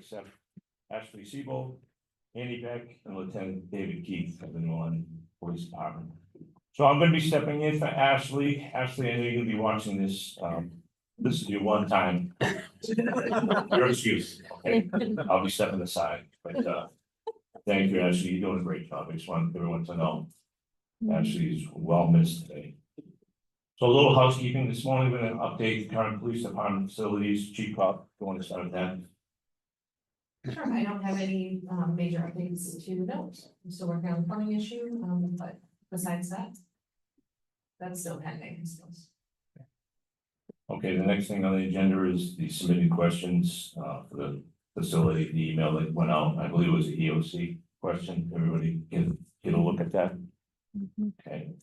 accept Ashley Siebold, Andy Beck, and Lieutenant David Keith of the New Orleans Police Department. So I'm gonna be stepping in for Ashley. Ashley, I know you're gonna be watching this. This is your one time. Your excuse, okay? I'll be stepping aside, but thank you, Ashley. You're doing a great job. I just want everyone to know. Ashley's well missed today. So a little housekeeping this morning, we're gonna update the current police department facilities. Chief Cop, you want to start with that? Sure, I don't have any major updates to note. I'm still working on the plumbing issue, but besides that, that's still pending, I suppose. Okay, the next thing on the agenda is the submitted questions for the facility, the email that went out. I believe it was a EOC question. Everybody get a look at that. Okay.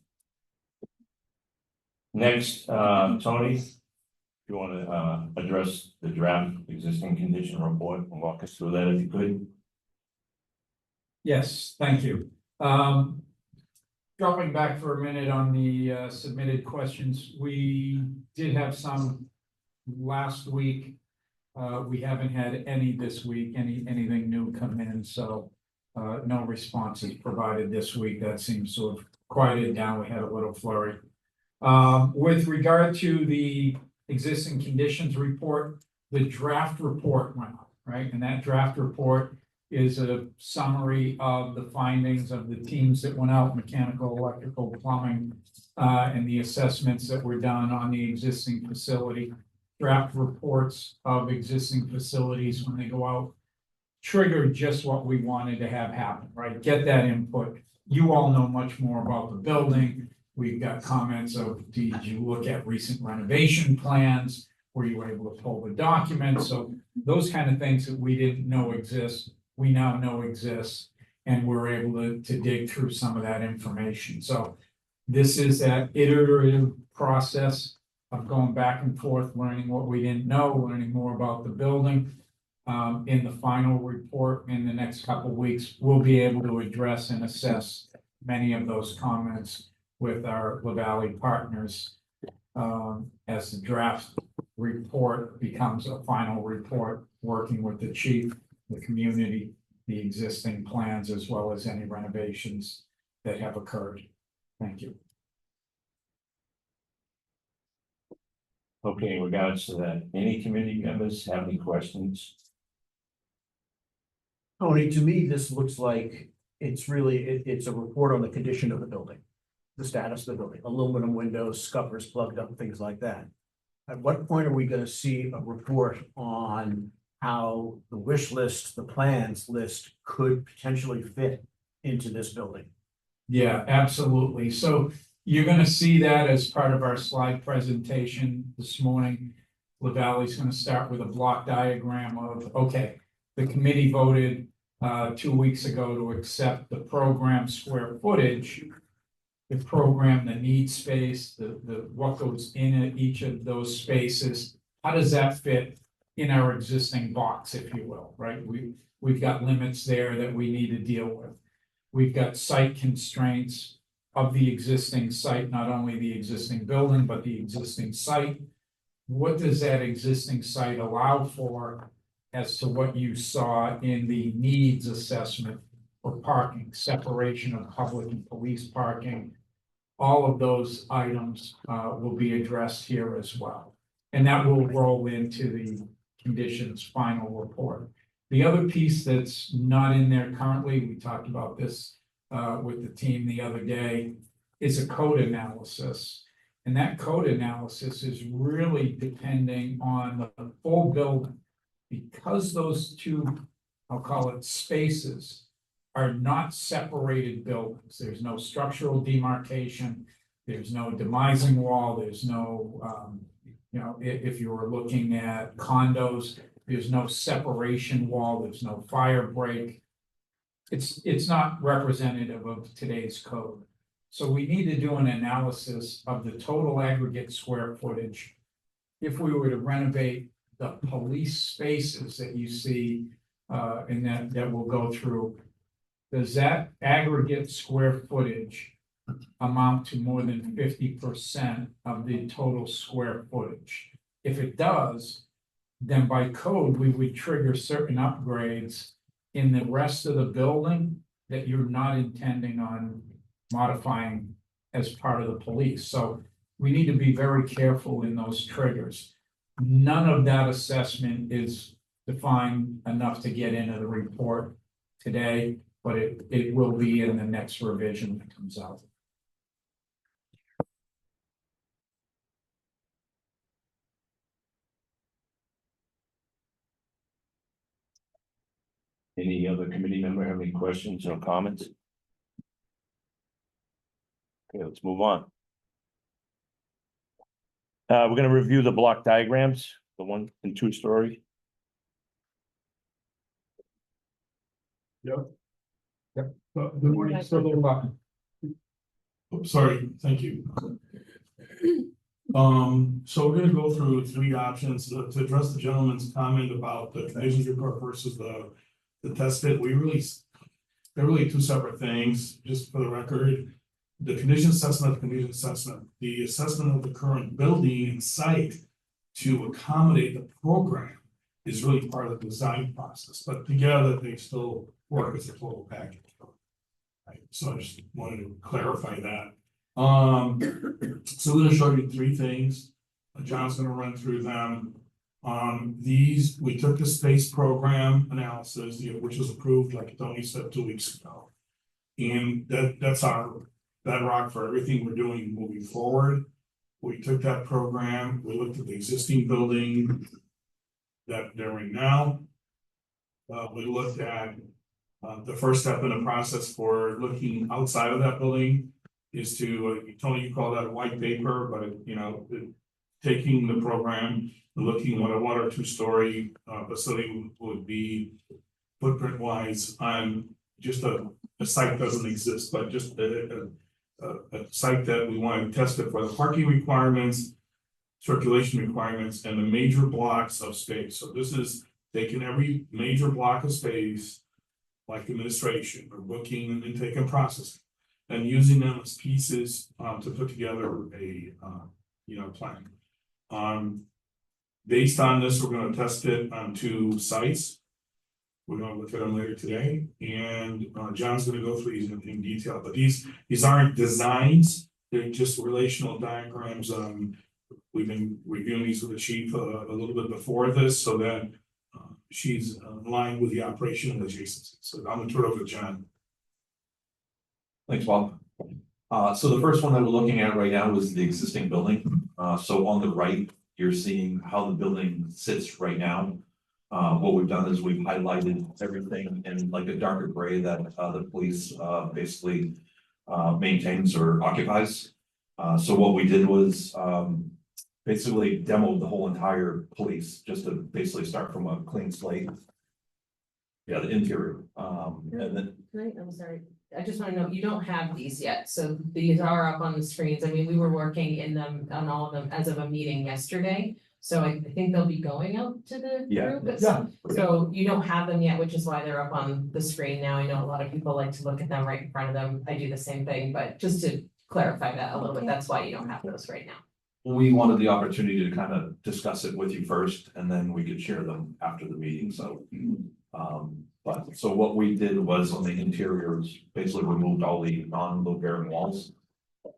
Next, Tony, if you want to address the draft existing condition report and walk us through that if you could. Yes, thank you. Dropping back for a minute on the submitted questions, we did have some last week. We haven't had any this week, anything new come in, so no responses provided this week. That seems to have quieted down. We had a little flurry. With regard to the existing conditions report, the draft report went out, right? And that draft report is a summary of the findings of the teams that went out, mechanical, electrical, plumbing, and the assessments that were done on the existing facility. Draft reports of existing facilities when they go out trigger just what we wanted to have happen, right? Get that input. You all know much more about the building. We've got comments of, did you look at recent renovation plans? Were you able to pull the documents? So those kind of things that we didn't know exist, we now know exists, and we're able to dig through some of that information. So this is that iterative process of going back and forth, learning what we didn't know, learning more about the building. In the final report in the next couple of weeks, we'll be able to address and assess many of those comments with our La Valley partners as the draft report becomes a final report, working with the chief, the community, the existing plans, as well as any renovations that have occurred. Thank you. Okay, in regards to that, any committee members have any questions? Tony, to me, this looks like it's really, it's a report on the condition of the building. The status of the building, aluminum windows, scuppers plugged up, things like that. At what point are we gonna see a report on how the wish list, the plans list could potentially fit into this building? Yeah, absolutely. So you're gonna see that as part of our slide presentation this morning. La Valley's gonna start with a block diagram of, okay, the committee voted 2 weeks ago to accept the program square footage, the program, the need space, the what goes in each of those spaces. How does that fit in our existing box, if you will, right? We've got limits there that we need to deal with. We've got site constraints of the existing site, not only the existing building, but the existing site. What does that existing site allow for as to what you saw in the needs assessment for parking, separation of public and police parking? All of those items will be addressed here as well. And that will roll into the conditions final report. The other piece that's not in there currently, we talked about this with the team the other day, is a code analysis. And that code analysis is really depending on the full building. Because those two, I'll call it spaces, are not separated buildings. There's no structural demarcation. There's no demising wall. There's no, if you were looking at condos, there's no separation wall. There's no fire break. It's not representative of today's code. So we need to do an analysis of the total aggregate square footage. If we were to renovate the police spaces that you see and that will go through, does that aggregate square footage amount to more than 50% of the total square footage? If it does, then by code, we would trigger certain upgrades in the rest of the building that you're not intending on modifying as part of the police. So we need to be very careful in those triggers. None of that assessment is defined enough to get into the report today, but it will be in the next revision that comes out. Any other committee member have any questions or comments? Okay, let's move on. We're gonna review the block diagrams, the 1 and 2 story. Good morning, so sorry, thank you. So we're gonna go through 3 options to address the gentleman's comment about the conditions report versus the test pit. They're really 2 separate things, just for the record. The condition assessment, the assessment of the current building and site to accommodate the program is really part of the design process, but together they still work as a total package. Right, so I just wanted to clarify that. So we're gonna show you 3 things. John's gonna run through them. These, we took the space program analysis, which was approved, like Tony said, 2 weeks ago. And that's our bedrock for everything we're doing moving forward. We took that program, we looked at the existing building that they're in now. We looked at the first step in the process for looking outside of that building is to, Tony, you call that a white paper, but taking the program, looking what a 1 or 2 story facility would be footprint wise on just a site doesn't exist, but just a site that we want to test it for the parking requirements, circulation requirements, and the major blocks of space. So this is taking every major block of space, like administration or booking and intake and processing, and using them as pieces to put together a plan. Based on this, we're going to test it on 2 sites. We're going to look at them later today, and John's going to go through these in detail. But these aren't designs; they're just relational diagrams. We've been reviewing these with the chief a little bit before this, so that she's in line with the operational adjacency. So I'm going to turn it over to John. Thanks, Bob. So the first one that we're looking at right now is the existing building. So on the right, you're seeing how the building sits right now. What we've done is we've highlighted everything in like a darker gray that the police basically maintains or occupies. So what we did was basically demoed the whole entire police just to basically start from a clean slate. Yeah, the interior. And then I'm sorry, I just want to know, you don't have these yet, so these are up on the screens. I mean, we were working in them on all of them as of a meeting yesterday. So I think they'll be going out to the group. So you don't have them yet, which is why they're up on the screen now. I know a lot of people like to look at them right in front of them. I do the same thing, but just to clarify that a little bit, that's why you don't have those right now. we wanted the opportunity to kind of discuss it with you first, and then we could share them after the meeting, so. But so what we did was on the interiors, basically removed all the non-load bearing walls.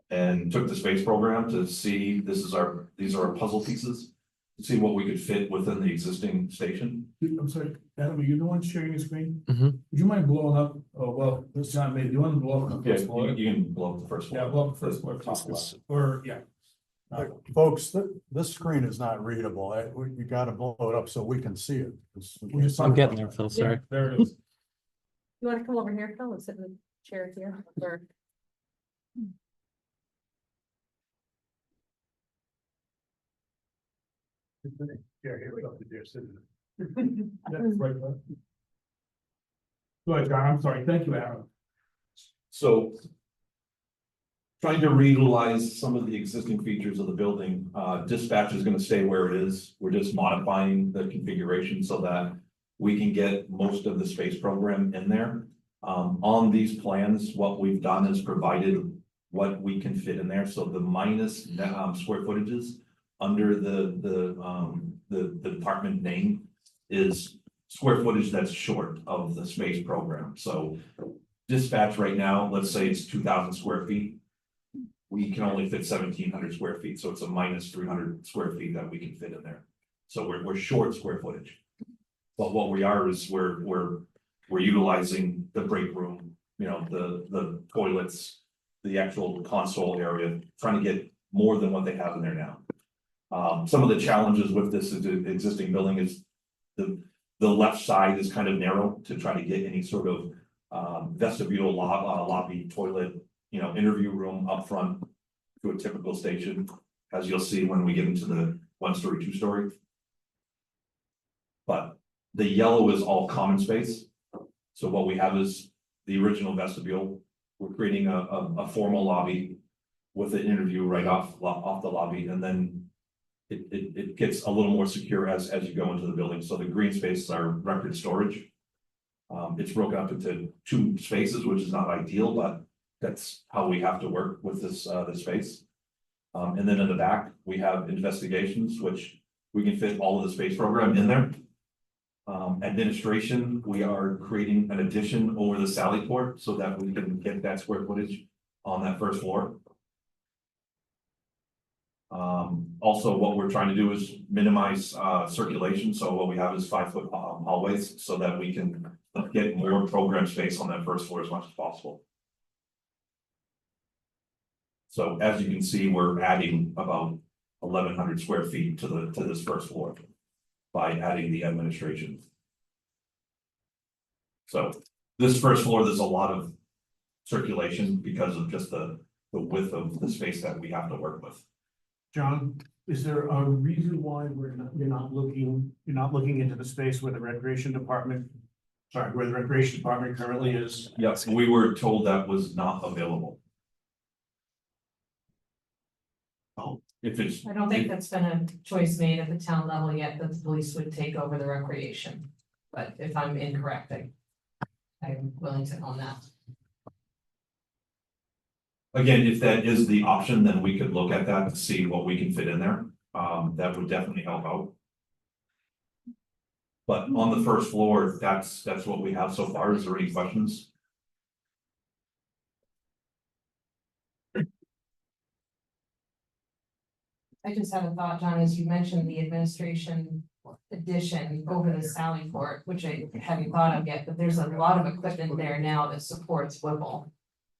And took the space program to see, these are our puzzle pieces, to see what we could fit within the existing station. I'm sorry, Adam, are you the one sharing your screen? Mhm. Would you mind blowing up? Oh, well, this John made, do you want to blow up the Yeah, first floor? you can blow up the first one. Yeah, blow up the first floor, Top left. or, yeah. Folks, this screen is not readable. You gotta blow it up so we can see it. I'm getting there, Phil, sorry. There it is. You want to come over here, Phil, and sit in the chair here, or? Yeah, here we go. That's right. Go ahead, John, I'm sorry, thank you, Adam. So. Trying to reutilize some of the existing features of the building, dispatch is gonna stay where it is. We're just modifying the configuration so that we can get most of the space program in there. On these plans, what we've done is provided what we can fit in there, so the minus square footages under the the department name is square footage that's short of the space program, so. Dispatch right now, let's say it's 2,000 square feet. We can only fit 1,700 square feet, so it's a minus 300 square feet that we can fit in there. So we're short square footage. But what we are is we're utilizing the break room, you know, the toilets, the actual console area, trying to get more than what they have in there now. Some of the challenges with this existing building is the left side is kind of narrow to try to get any sort of vestibule, lobby, toilet, you know, interview room up front to a typical station, as you'll see when we get into the 1-story, 2-story. But the yellow is all common space. So what we have is the original vestibule. We're creating a formal lobby with an interview right off the lobby, and then it gets a little more secure as you go into the building. So the green spaces are record storage. It's broken up into 2 spaces, which is not ideal, but that's how we have to work with this space. And then in the back, we have investigations, which we can fit all of the space program in there. Administration, we are creating an addition over the Sally Port so that we can get that square footage on that first floor. Also, what we're trying to do is minimize circulation. So what we have is 5-foot hallways so that we can get more program space on that first floor as much as possible. So as you can see, we're adding about 1,100 square feet to this first floor by adding the administration. So this first floor, there's a lot of circulation because of just the width of the space that we have to work with. John, is there a reason why you're not looking into the space where the recreation department currently is? Yes, we were told that was not available. Oh. If it's. I don't think that's been a choice made at the town level yet, that the police would take over the recreation. But if I'm incorrect, I'm willing to own that. Again, if that is the option, then we could look at that to see what we can fit in there. That would definitely help out. But on the first floor, that's what we have so far. Is there any questions? I just had a thought, John, as you mentioned the administration addition over the Sally Port, which I hadn't thought of yet, but there's a lot of equipment there now that supports Whipple.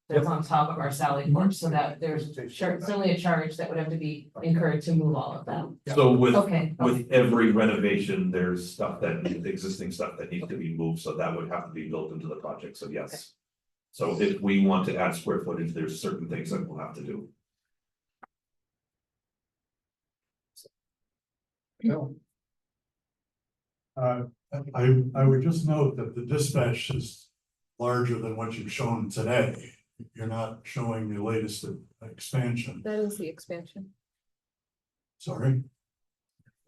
That's on top of our Sally Port, so that there's certainly a charge that would have to be incurred to move all of them. So with Okay. every renovation, there's stuff existing stuff that needs to be moved, so that would have to be built into the project, so yes. So if we want to add square footage, there's certain things that we'll have to do. I would just note that the dispatch is larger than what you've shown today. You're not showing the latest expansion. That is the expansion. Sorry.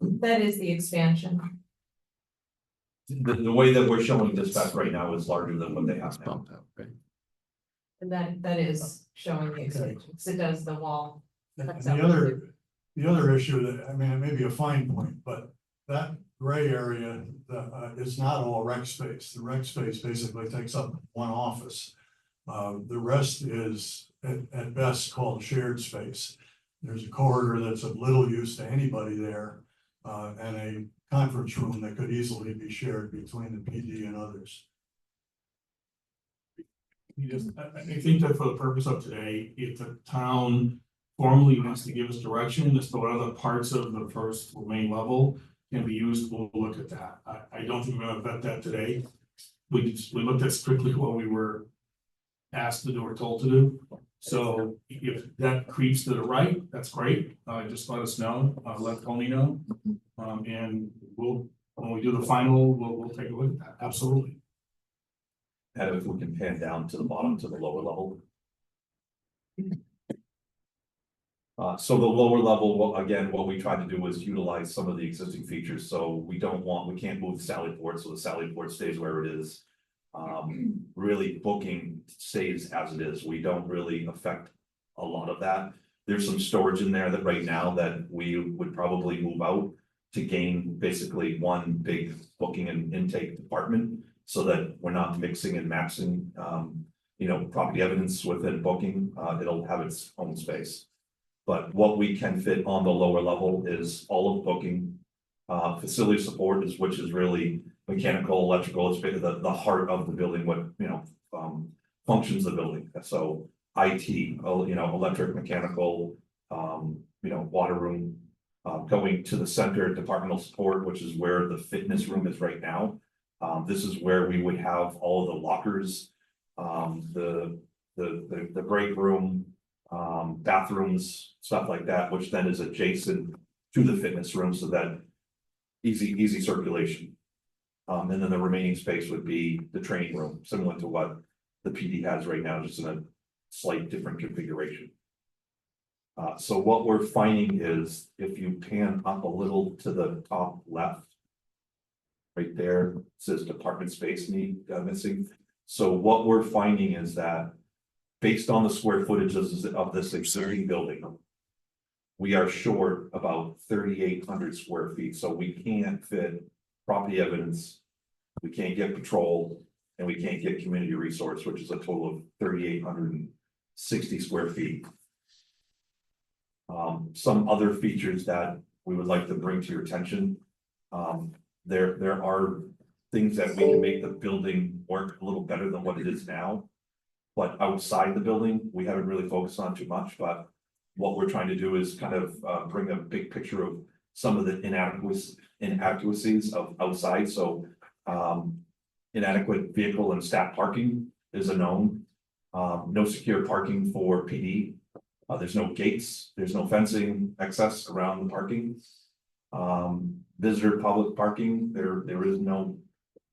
That is the expansion. The way that we're showing dispatch right now is larger than what they have now. And that is showing the expansion, so it does the wall. And the other issue that, I mean, it may be a fine point, but that gray area is not all rec space. The rec space basically takes up one office. The rest is at best called shared space. There's a corridor that's of little use to anybody there, and a conference room that could easily be shared between the PD and others. I think that for the purpose of today, if the town formally wants to give us direction as to what other parts of the first main level can be used, we'll look at that. I don't think we're gonna vet that today. We looked at strictly what we were asked to do or told to do. So if that creeps to the right, that's great. Just let us know, let Tony know. And when we do the final, we'll take a look at that. Absolutely. And if we can pan down to the bottom to the lower level. So the lower level, well, again, what we tried to do was utilize some of the existing features. So we can't move the Sally Port, so the Sally Port stays where it is. Really booking stays as it is. We don't really affect a lot of that. There's some storage in there that right now that we would probably move out. to gain basically one big booking and intake department so that we're not mixing and matching, property evidence within booking. It'll have its own space. But what we can fit on the lower level is all of booking. Facility support is, which is really mechanical, electrical, it's basically the heart of the building, what, functions the building. So IT, electric, mechanical, water room. Going to the center, departmental support, which is where the fitness room is right now. This is where we would have all of the lockers, the break room, bathrooms, stuff like that, which then is adjacent to the fitness room, so that easy circulation. And then the remaining space would be the training room, similar to what the PD has right now, just in a slight different configuration. So what we're finding is, if you pan up a little to the top left, right there, it says department space missing. So what we're finding is that based on the square footage of this existing building, we are short about 3,800 square feet. So we can't fit property evidence, we can't get patrol, and we can't get community resource, which is a total of 3,860 square feet. Some other features that we would like to bring to your attention. There are things that we can make the building work a little better than what it is now. But outside the building, we haven't really focused on too much, but what we're trying to do is kind of bring a big picture of some of the inadequacies of outside. So inadequate vehicle and staff parking is a known. No secure parking for PD. There's no gates, there's no fencing access around the parking. Visitor public parking, there is no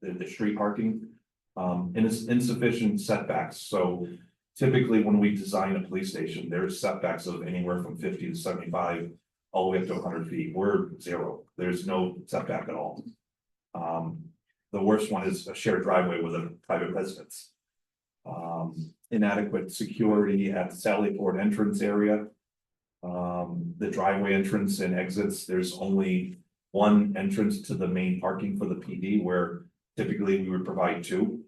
the street parking. And it's insufficient setbacks. So typically when we design a police station, there's setbacks of anywhere from 50 to 75, all the way up to 100 feet. We're 0. There's no setback at all. The worst one is a shared driveway with a private residence. Inadequate security at the Sally Port entrance area. The driveway entrance and exits, there's only one entrance to the main parking for the PD, where typically we would provide 2.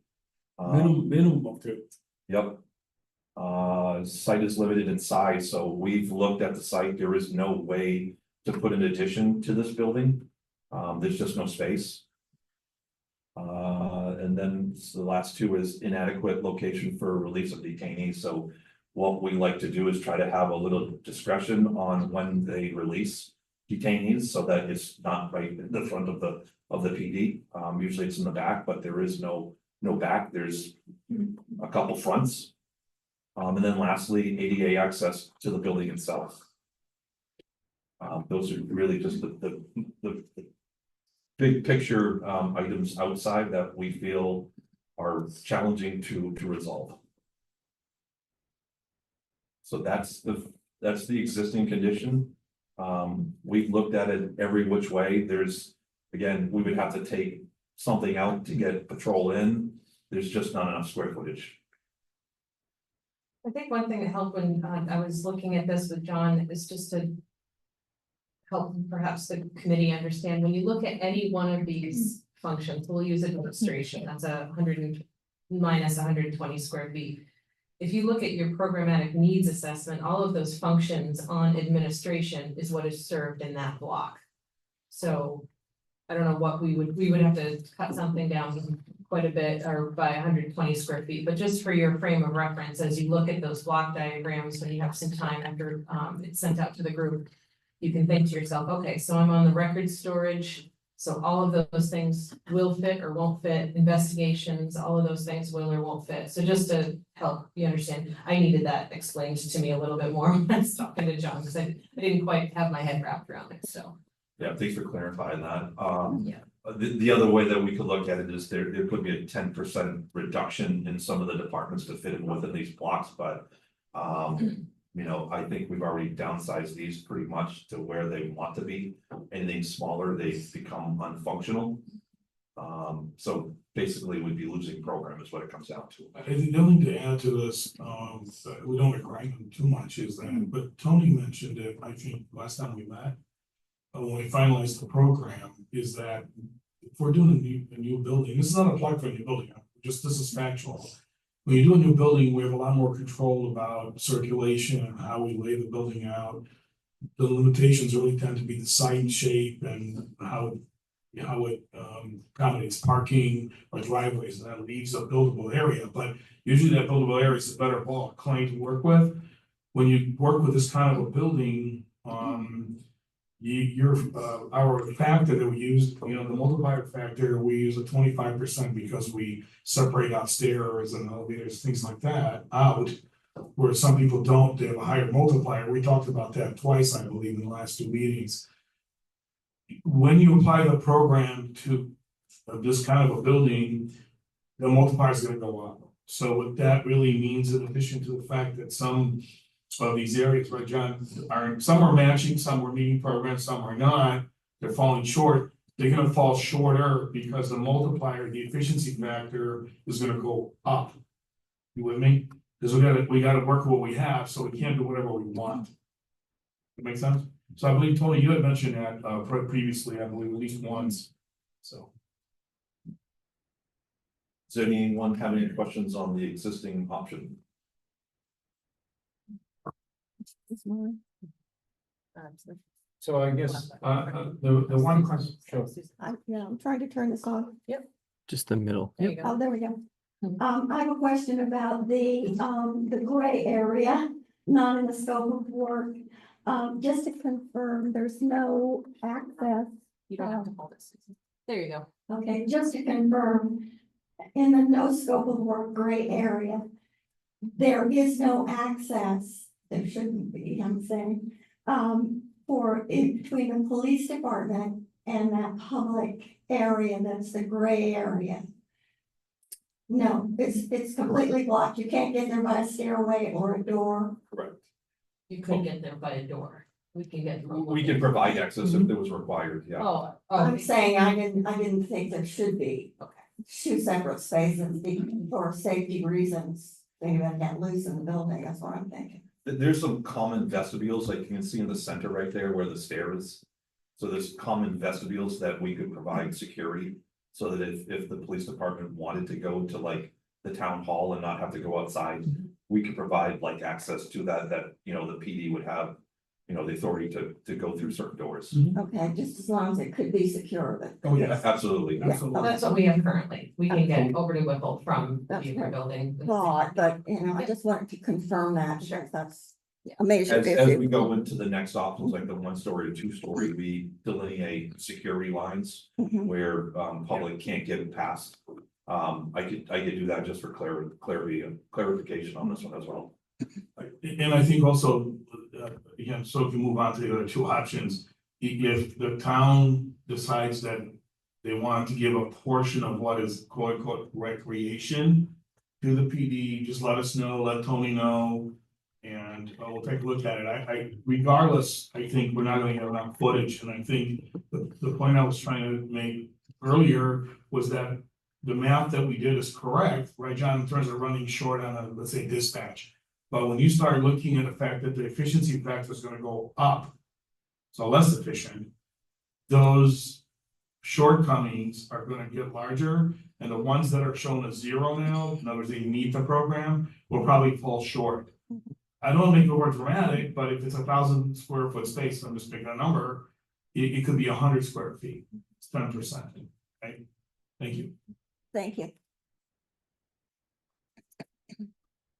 Minimum of 2. Yep. Site is limited in size, so we've looked at the site. There is no way to put an addition to this building. There's just no space. And then the last 2 is inadequate location for release of detainees. So what we like to do is try to have a little discretion on when they release detainees, so that it's not right in the front of the PD. Usually it's in the back, but there is no back. There's a couple fronts. And then lastly, ADA access to the building itself. Those are really just the big picture items outside that we feel are challenging to resolve. So that's the existing condition. We've looked at it every which way. There's, again, we would have to take something out to get patrol in. There's just not enough square footage. I think one thing that helped when I was looking at this with John is just to help perhaps the committee understand, when you look at any one of these functions, we'll use administration, that's 100 minus 120 square feet. If you look at your programmatic needs assessment, all of those functions on administration is what is served in that block. So I don't know what we would have to cut something down quite a bit, or by 120 square feet, but just for your frame of reference, as you look at those block diagrams, when you have some time after it's sent out to the group, you can think to yourself, okay, so I'm on the record storage, so all of those things will fit or won't fit, investigations, all of those things will or won't fit. So just to help you understand, I needed that explained to me a little bit more when I was talking to John, because I didn't quite have my head wrapped around it, so. Yeah, thanks for clarifying that. Yeah. The other way that we could look at it is there could be a 10% reduction in some of the departments to fit in within these blocks, but I think we've already downsized these pretty much to where they want to be. Anything smaller, they become unfunctional. So basically we'd be losing program is what it comes down to. I think the only thing to add to this, we don't agree on too much is that, but Tony mentioned it, I think last time we met. when we finalize the program, is that if we're doing a new building, this is not a plug for a new building, just this is factual. When you do a new building, we have a lot more control about circulation and how we lay the building out. The limitations really tend to be the site shape and how it accommodates parking or driveways, and that leaves a buildable area, but usually that buildable area is a better ball claim to work with. When you work with this kind of a building, our factor that we use, the multiplier factor, we use a 25% because we separate out stairs and elevators, things like that out. Where some people don't, they have a higher multiplier. We talked about that twice, I believe, in the last 2 meetings. When you apply the program to this kind of a building, the multiplier is gonna go up. So what that really means, in addition to the fact that some of these areas, right, John, some are matching, some are meeting programs, some are not, they're falling short. They're gonna fall shorter because the multiplier, the efficiency factor is gonna go up. You with me? Because we gotta work with what we have, so we can't do whatever we want. That make sense? So I believe, Tony, you had mentioned that previously, I believe, at least once, so. Does anyone have any questions on the existing option? So I guess, the one question, sure. I'm trying to turn this on. Just the middle. There you go. Oh, there we go. I have a question about the gray area, not in the scope of work. Just to confirm, there's no access. You don't have to hold this. There you go. Okay, just to confirm, in the no scope of work gray area, there is no access, there shouldn't be, I'm saying, between the police department and that public area, that's the gray area. No, it's completely blocked. You can't get there by a stairway or a door. Correct. You could get there by a door. We can get. We can provide access if it was required, yeah. Oh, I'm saying I didn't think there should be. Okay. 2 separate spaces for safety reasons. Think about that loose in the building, that's what I'm thinking. There's some common vestibules, like you can see in the center right there where the stair is. So there's common vestibules that we could provide security. So that if the police department wanted to go to like the town hall and not have to go outside, we could provide like access to that, the PD would have, the authority to go through certain doors. Okay, just as long as it could be secure, but. Oh, yeah, absolutely. well, that's what we have currently. We can get over to Whipple from That's the other right. building. Thought, but I just wanted to confirm that, because that's a major As issue. we go into the next options, like the 1-story or 2-story, we delineate security lines Mhm. where public can't get past. I could do that just for clarification on this one as well. And I think also, again, so if you move on to the other 2 options, if the town decides that they want to give a portion of what is quote unquote recreation to the PD, just let us know, let Tony know. And we'll take a look at it. Regardless, I think we're not gonna get enough footage, and I think the point I was trying to make earlier was that the math that we did is correct, right, John, in terms of running short on a, let's say, dispatch. But when you start looking at the fact that the efficiency factor is gonna go up, so less efficient, those shortcomings are gonna get larger, and the ones that are shown as 0 now, in other words, they meet the program, will probably fall short. I don't make it more dramatic, but if it's 1,000 square foot space, I'm just picking a number, it could be 100 square feet, it's 10%, right? Thank you. Thank you.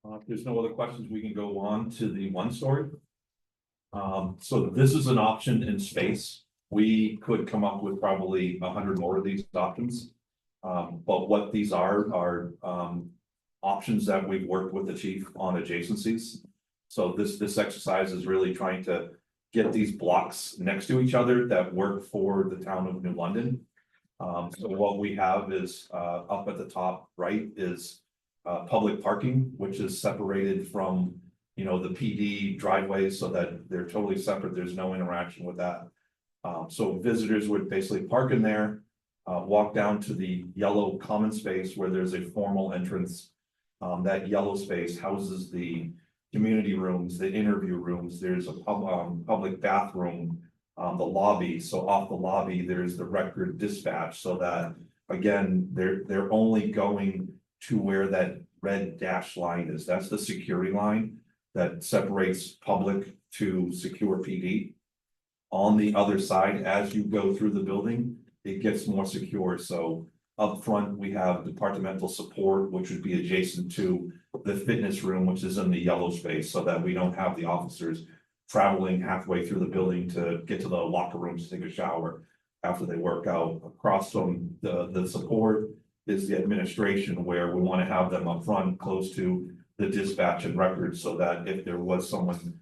If there's no other questions, we can go on to the 1-story. So this is an option in space. We could come up with probably 100 more of these options. But what these are options that we've worked with the chief on adjacencies. So this exercise is really trying to get these blocks next to each other that work for the town of New London. So what we have is up at the top right is public parking, which is separated from, the PD driveways so that they're totally separate. There's no interaction with that. So visitors would basically park in there, walk down to the yellow common space where there's a formal entrance. That yellow space houses the community rooms, the interview rooms. There's a public bathroom the lobby, so off the lobby, there's the record dispatch, so that, again, they're only going to where that red dash line is, that's the security line that separates public to secure PD. On the other side, as you go through the building, it gets more secure, so up front, we have departmental support, which would be adjacent to the fitness room, which is in the yellow space, so that we don't have the officers traveling halfway through the building to get to the locker rooms to take a shower after they work out. Across from the support is the administration, where we want to have them up front, close to the dispatch and records, so that if there was someone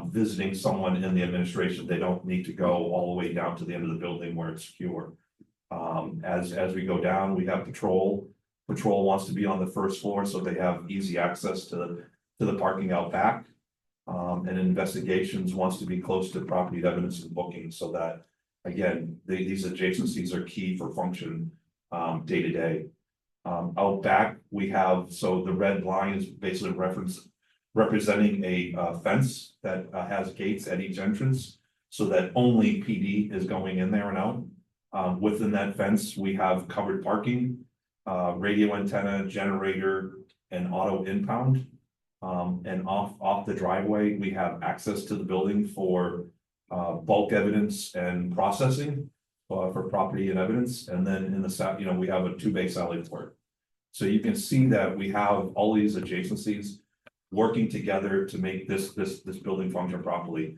visiting someone in the administration, they don't need to go all the way down to the end of the building where it's secure. As we go down, we have patrol. Patrol wants to be on the first floor, so they have easy access to the parking out back. And investigations wants to be close to property evidence and booking, so that, again, these adjacencies are key for function, day to day. Out back, we have, so the red line is basically representing a fence that has gates at each entrance, so that only PD is going in there and out. Within that fence, we have covered parking, radio antenna, generator, and auto impound. And off the driveway, we have access to the building for bulk evidence and processing for property and evidence. And then in the south, we have a 2-bay sally port. So you can see that we have all these adjacencies working together to make this building function properly.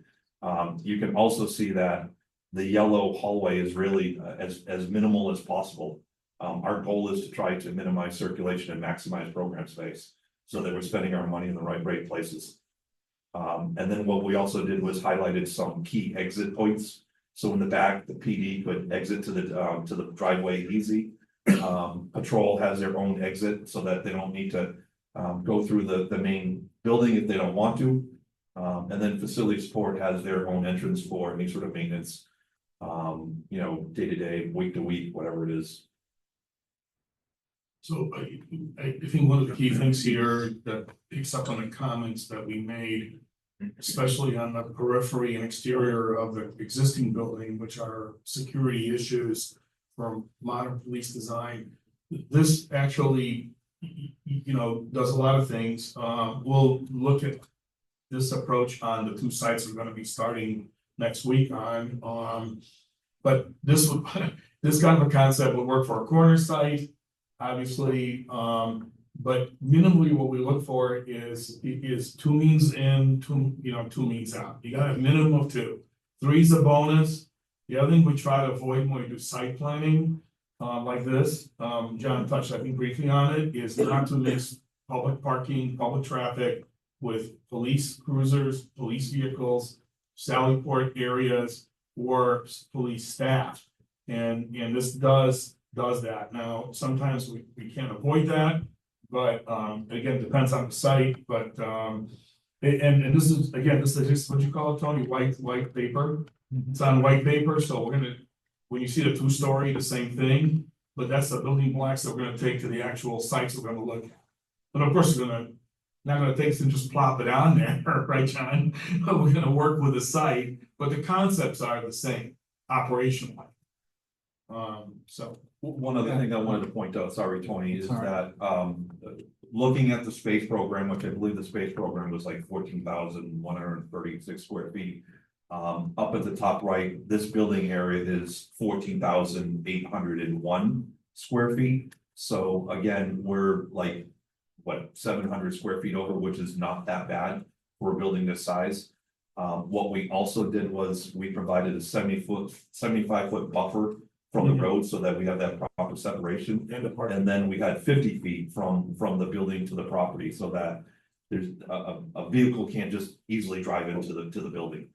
You can also see that the yellow hallway is really as minimal as possible. Our goal is to try to minimize circulation and maximize program space, so that we're spending our money in the right places. And then what we also did was highlighted some key exit points. So in the back, the PD could exit to the driveway easy. Patrol has their own exit, so that they don't need to go through the main building if they don't want to. And then facility support has their own entrance for any sort of maintenance, day to day, week to week, whatever it is. So I think one of the key things here that picks up on the comments that we made, especially on the periphery and exterior of the existing building, which are security issues from modern police design. This actually, does a lot of things. We'll look at this approach on the 2 sites we're going to be starting next week on. But this kind of a concept would work for a corner site, obviously, but minimally what we look for is 2 means in, 2 means out. You got a minimum of 2. 3 is a bonus. The other thing we try to avoid when we do site planning, like this, John touched, I think, briefly on it, is not to mix public parking, public traffic with police cruisers, police vehicles, sally port areas, or police staff. And this does that. Now, sometimes we can't avoid that, but again, depends on the site. But and this is just what you call it, Tony, white paper. It's on white paper, so we're gonna, when you see the 2-story, the same thing, but that's the building blocks that we're gonna take to the actual sites we're gonna look at. But of course, we're not gonna take and just plop it on there, right, John? We're gonna work with the site, but the concepts are the same operationally. So One other thing I wanted to point out, sorry, Tony, is Sorry. that looking at the space program, which I believe the space program was like 14,136 square feet. Up at the top right, this building area is 14,801 square feet. So again, we're like, 700 square feet over, which is not that bad for a building this size. What we also did was we provided a 75-foot buffer from the road, so that we have that proper separation. And then we had 50 feet from the building to the property, so that there's a vehicle can't just easily drive into the building.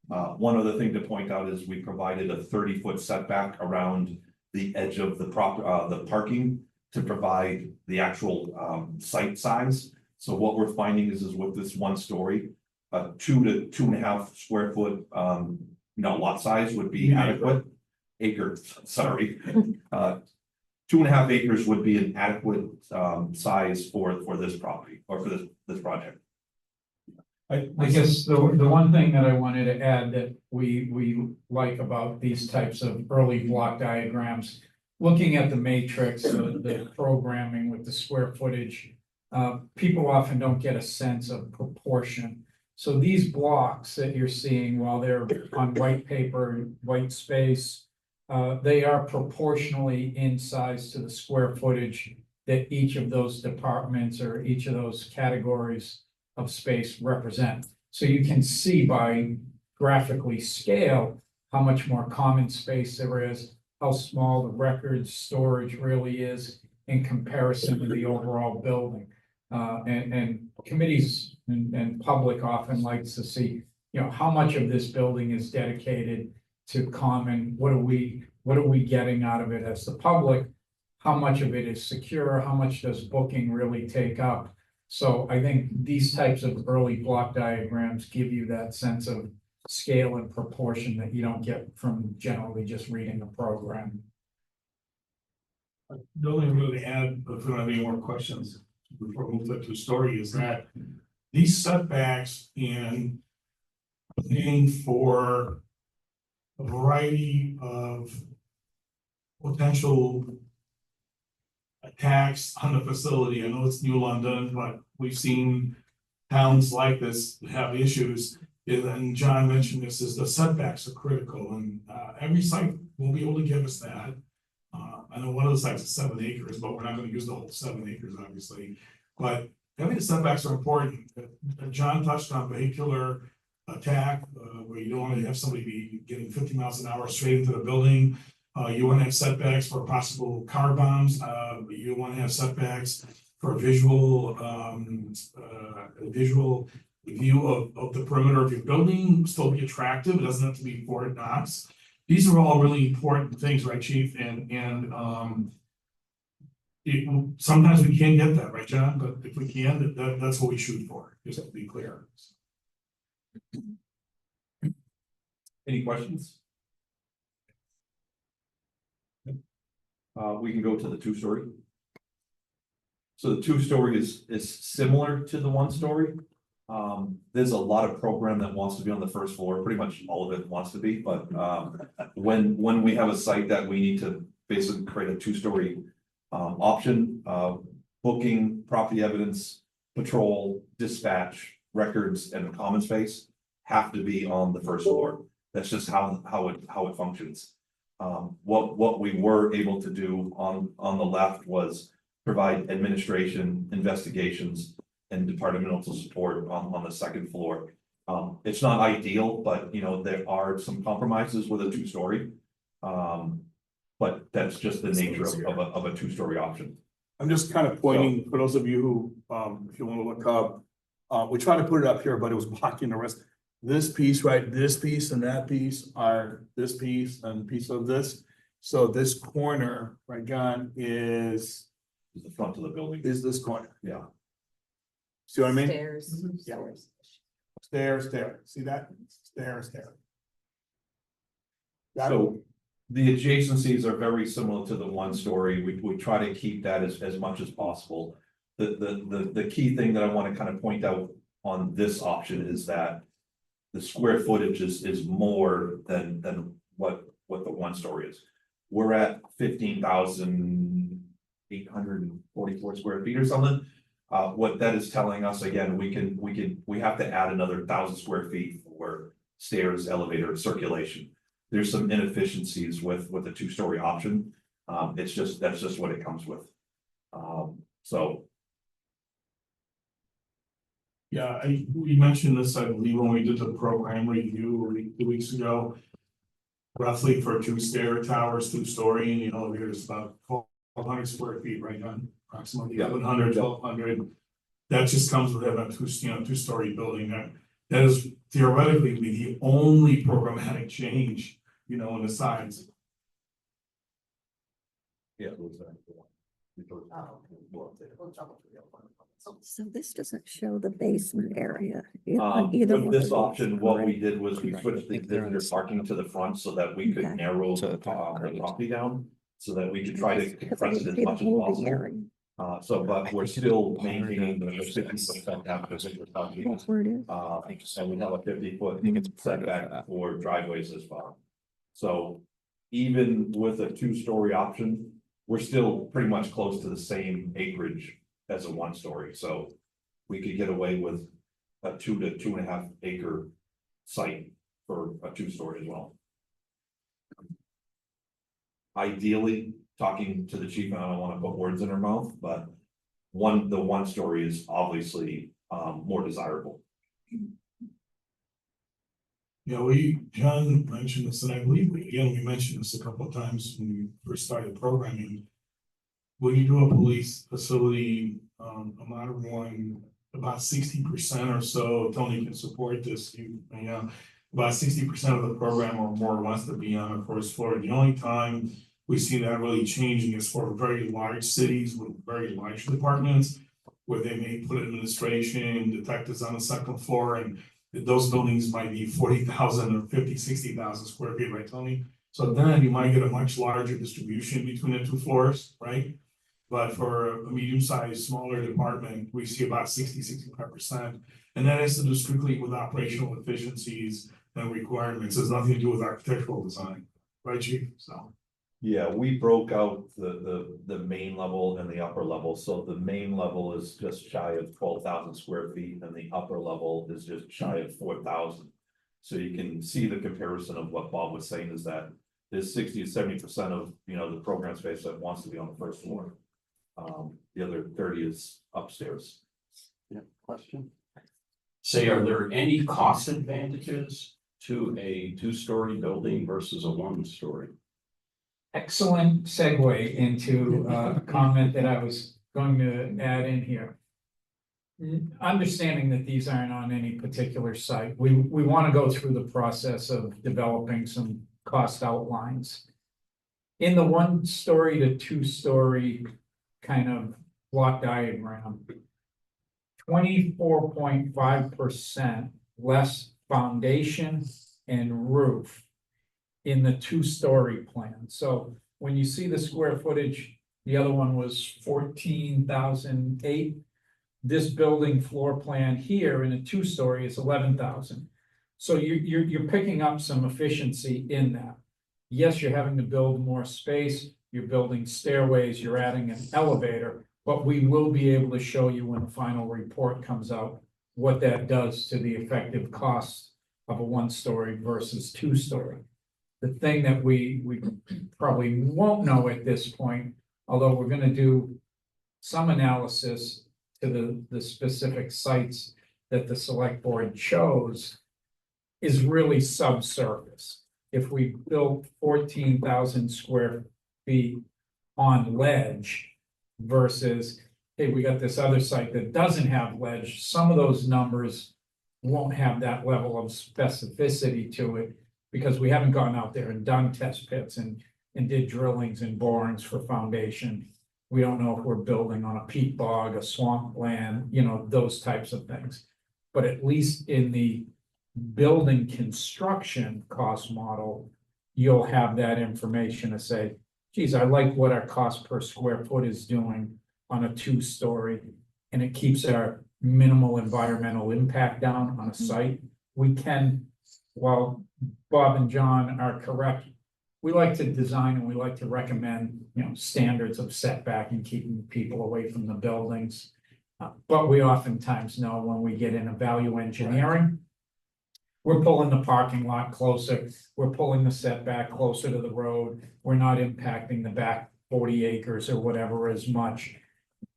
One other thing to point out is we provided a 30-foot setback around the edge of the parking to provide the actual site size. So what we're finding is with this 1-story, 2 to 2.5 square foot lot size would be adequate. Acres, sorry. 2.5 acres would be an adequate size for this property, or for this project. I guess the one thing that I wanted to add that we like about these types of early block diagrams. Looking at the matrix, the programming with the square footage, people often don't get a sense of proportion. So these blocks that you're seeing while they're on white paper, white space, they are proportionally in size to the square footage that each of those departments or each of those categories of space represent. So you can see by graphically scale how much more common space there is, how small the records storage really is in comparison to the overall building. And committees and public often likes to see, you know, how much of this building is dedicated to common, what are we getting out of it as the public? How much of it is secure? How much does booking really take up? So I think these types of early block diagrams give you that sense of scale and proportion that you don't get from generally just reading the program. The only thing really add, if we don't have any more questions before we move to two-story, is that these setbacks and paying for a variety of potential attacks on the facility. I know it's New London, but we've seen towns like this have issues. And John mentioned this, is the setbacks are critical, and every site will be able to give us that. I know one of the sites is 7 acres, but we're not going to use the whole 7 acres, obviously. But I think the setbacks are important. John touched on vehicular attack, where you don't want to have somebody be getting 50 miles an hour straight into the building. You want to have setbacks for possible car bombs. You want to have setbacks for visual view of the perimeter of your building, still be attractive. It doesn't have to be Fort Knox. These are all really important things, right, Chief? Sometimes we can't get that, right, John? But if we can, that's what we shoot for, just to be clear. Any questions? We can go to the two-story. So the two-story is similar to the one-story. There's a lot of program that wants to be on the first floor, pretty much all of it wants to be, but when we have a site that we need to basically create a two-story option, booking, property evidence, patrol, dispatch, records, and the common space have to be on the first floor. That's just how it functions. What we were able to do on the left was provide administration, investigations, and departmental support on the second floor. It's not ideal, but you know, there are some compromises with a two-story. But that's just the nature of a two-story option. I'm just kind of pointing for those of you who, if you want to look up, we tried to put it up here, but it was blocking the rest. This piece, right, this piece and that piece are this piece and piece of this. So this corner, right, John, is The front of the building. this corner. Yeah. See what I mean? Stairs. Stairs. See that? Stairs. Got it? So the adjacencies are very similar to the one story. We try to keep that as much as possible. The key thing that I want to kind of point out on this option is that the square footage is more than what the one story is. We're at 15,844 square feet or something. What that is telling us, again, we have to add another 1,000 square feet for stairs, elevator, circulation. There's some inefficiencies with a two-story option. That's just what it comes with. So. Yeah, we mentioned this, I believe, when we did the program review 2 weeks ago. Roughly for 2 stair towers, 2-story, and you know, there's about 1,200 square feet, right, on approximately 1,100, 1,200. That just comes with having a two-story building. That is theoretically the only programmatic change, you know, in the size. Yeah. So this doesn't show the basement area. on either With one this of these, option, what we correct? did was we switched the visitor parking to the front so that we could Okay. narrow So the great. property down. So that we could try to Because I compress it didn't as see the much as holding possible. area. But we're still maintaining the 50% after we're talking. That's where it is. And we have a 50-foot setback for driveways as well. So even with a 2-story option, we're still pretty much close to the same acreage as a 1-story. So we could get away with a 2 to 2.5 acre site for a 2-story as well. Ideally, talking to the chief, and I don't want to put words in her mouth, but the 1-story is obviously more desirable. Yeah, John mentioned this, and I believe we mentioned this a couple of times when we first started programming. When you do a police facility, a modern one, about 60% or so, Tony can support this, about 60% of the program or more wants to be on the first floor. The only time we see that really changing is for very large cities with very large departments, where they may put administration, detectives on the second floor, and those buildings might be 40,000 or 50, 60,000 square feet, right, Tony? So then you might get a much larger distribution between the 2 floors, right? But for a medium-sized, smaller department, we see about 65%. And that has to do strictly with operational efficiencies and requirements. It has nothing to do with architectural design, right, Chief? So. Yeah, we broke out the main level and the upper level. So the main level is just shy of 12,000 square feet, and the upper level is just shy of 4,000. So you can see the comparison of what Bob was saying is that there's 60 to 70% of the program space that wants to be on the first floor. The other 30 is upstairs. Yeah, question. Say, are there any cost advantages to a 2-story building versus a 1-story? Excellent segue into a comment that I was going to add in here. Understanding that these aren't on any particular site, we want to go through the process of developing some cost outlines. In the 1-story to 2-story kind of block diagram, 24.5% less foundation and roof in the 2-story plan. So when you see the square footage, the other one was 14,008. This building floor plan here in a 2-story is 11,000. So you're picking up some efficiency in that. Yes, you're having to build more space, you're building stairways, you're adding an elevator, but we will be able to show you when the final report comes out what that does to the effective cost of a 1-story versus 2-story. The thing that we probably won't know at this point, although we're going to do some analysis to the specific sites that the select board chose, is really subsurface. If we built 14,000 square feet on ledge versus, hey, we got this other site that doesn't have ledge, some of those numbers won't have that level of specificity to it because we haven't gone out there and done test pits and did drillings and borings for foundation. We don't know if we're building on a peat bog, a swamp land, those types of things. But at least in the building construction cost model, you'll have that information to say, geez, I like what our cost per square foot is doing on a 2-story, and it keeps our minimal environmental impact down on a site. We can, while Bob and John are correct, we like to design and we like to recommend, standards of setback and keeping people away from the buildings. But we oftentimes know when we get into value engineering, we're pulling the parking lot closer, we're pulling the setback closer to the road, we're not impacting the back 40 acres or whatever as much.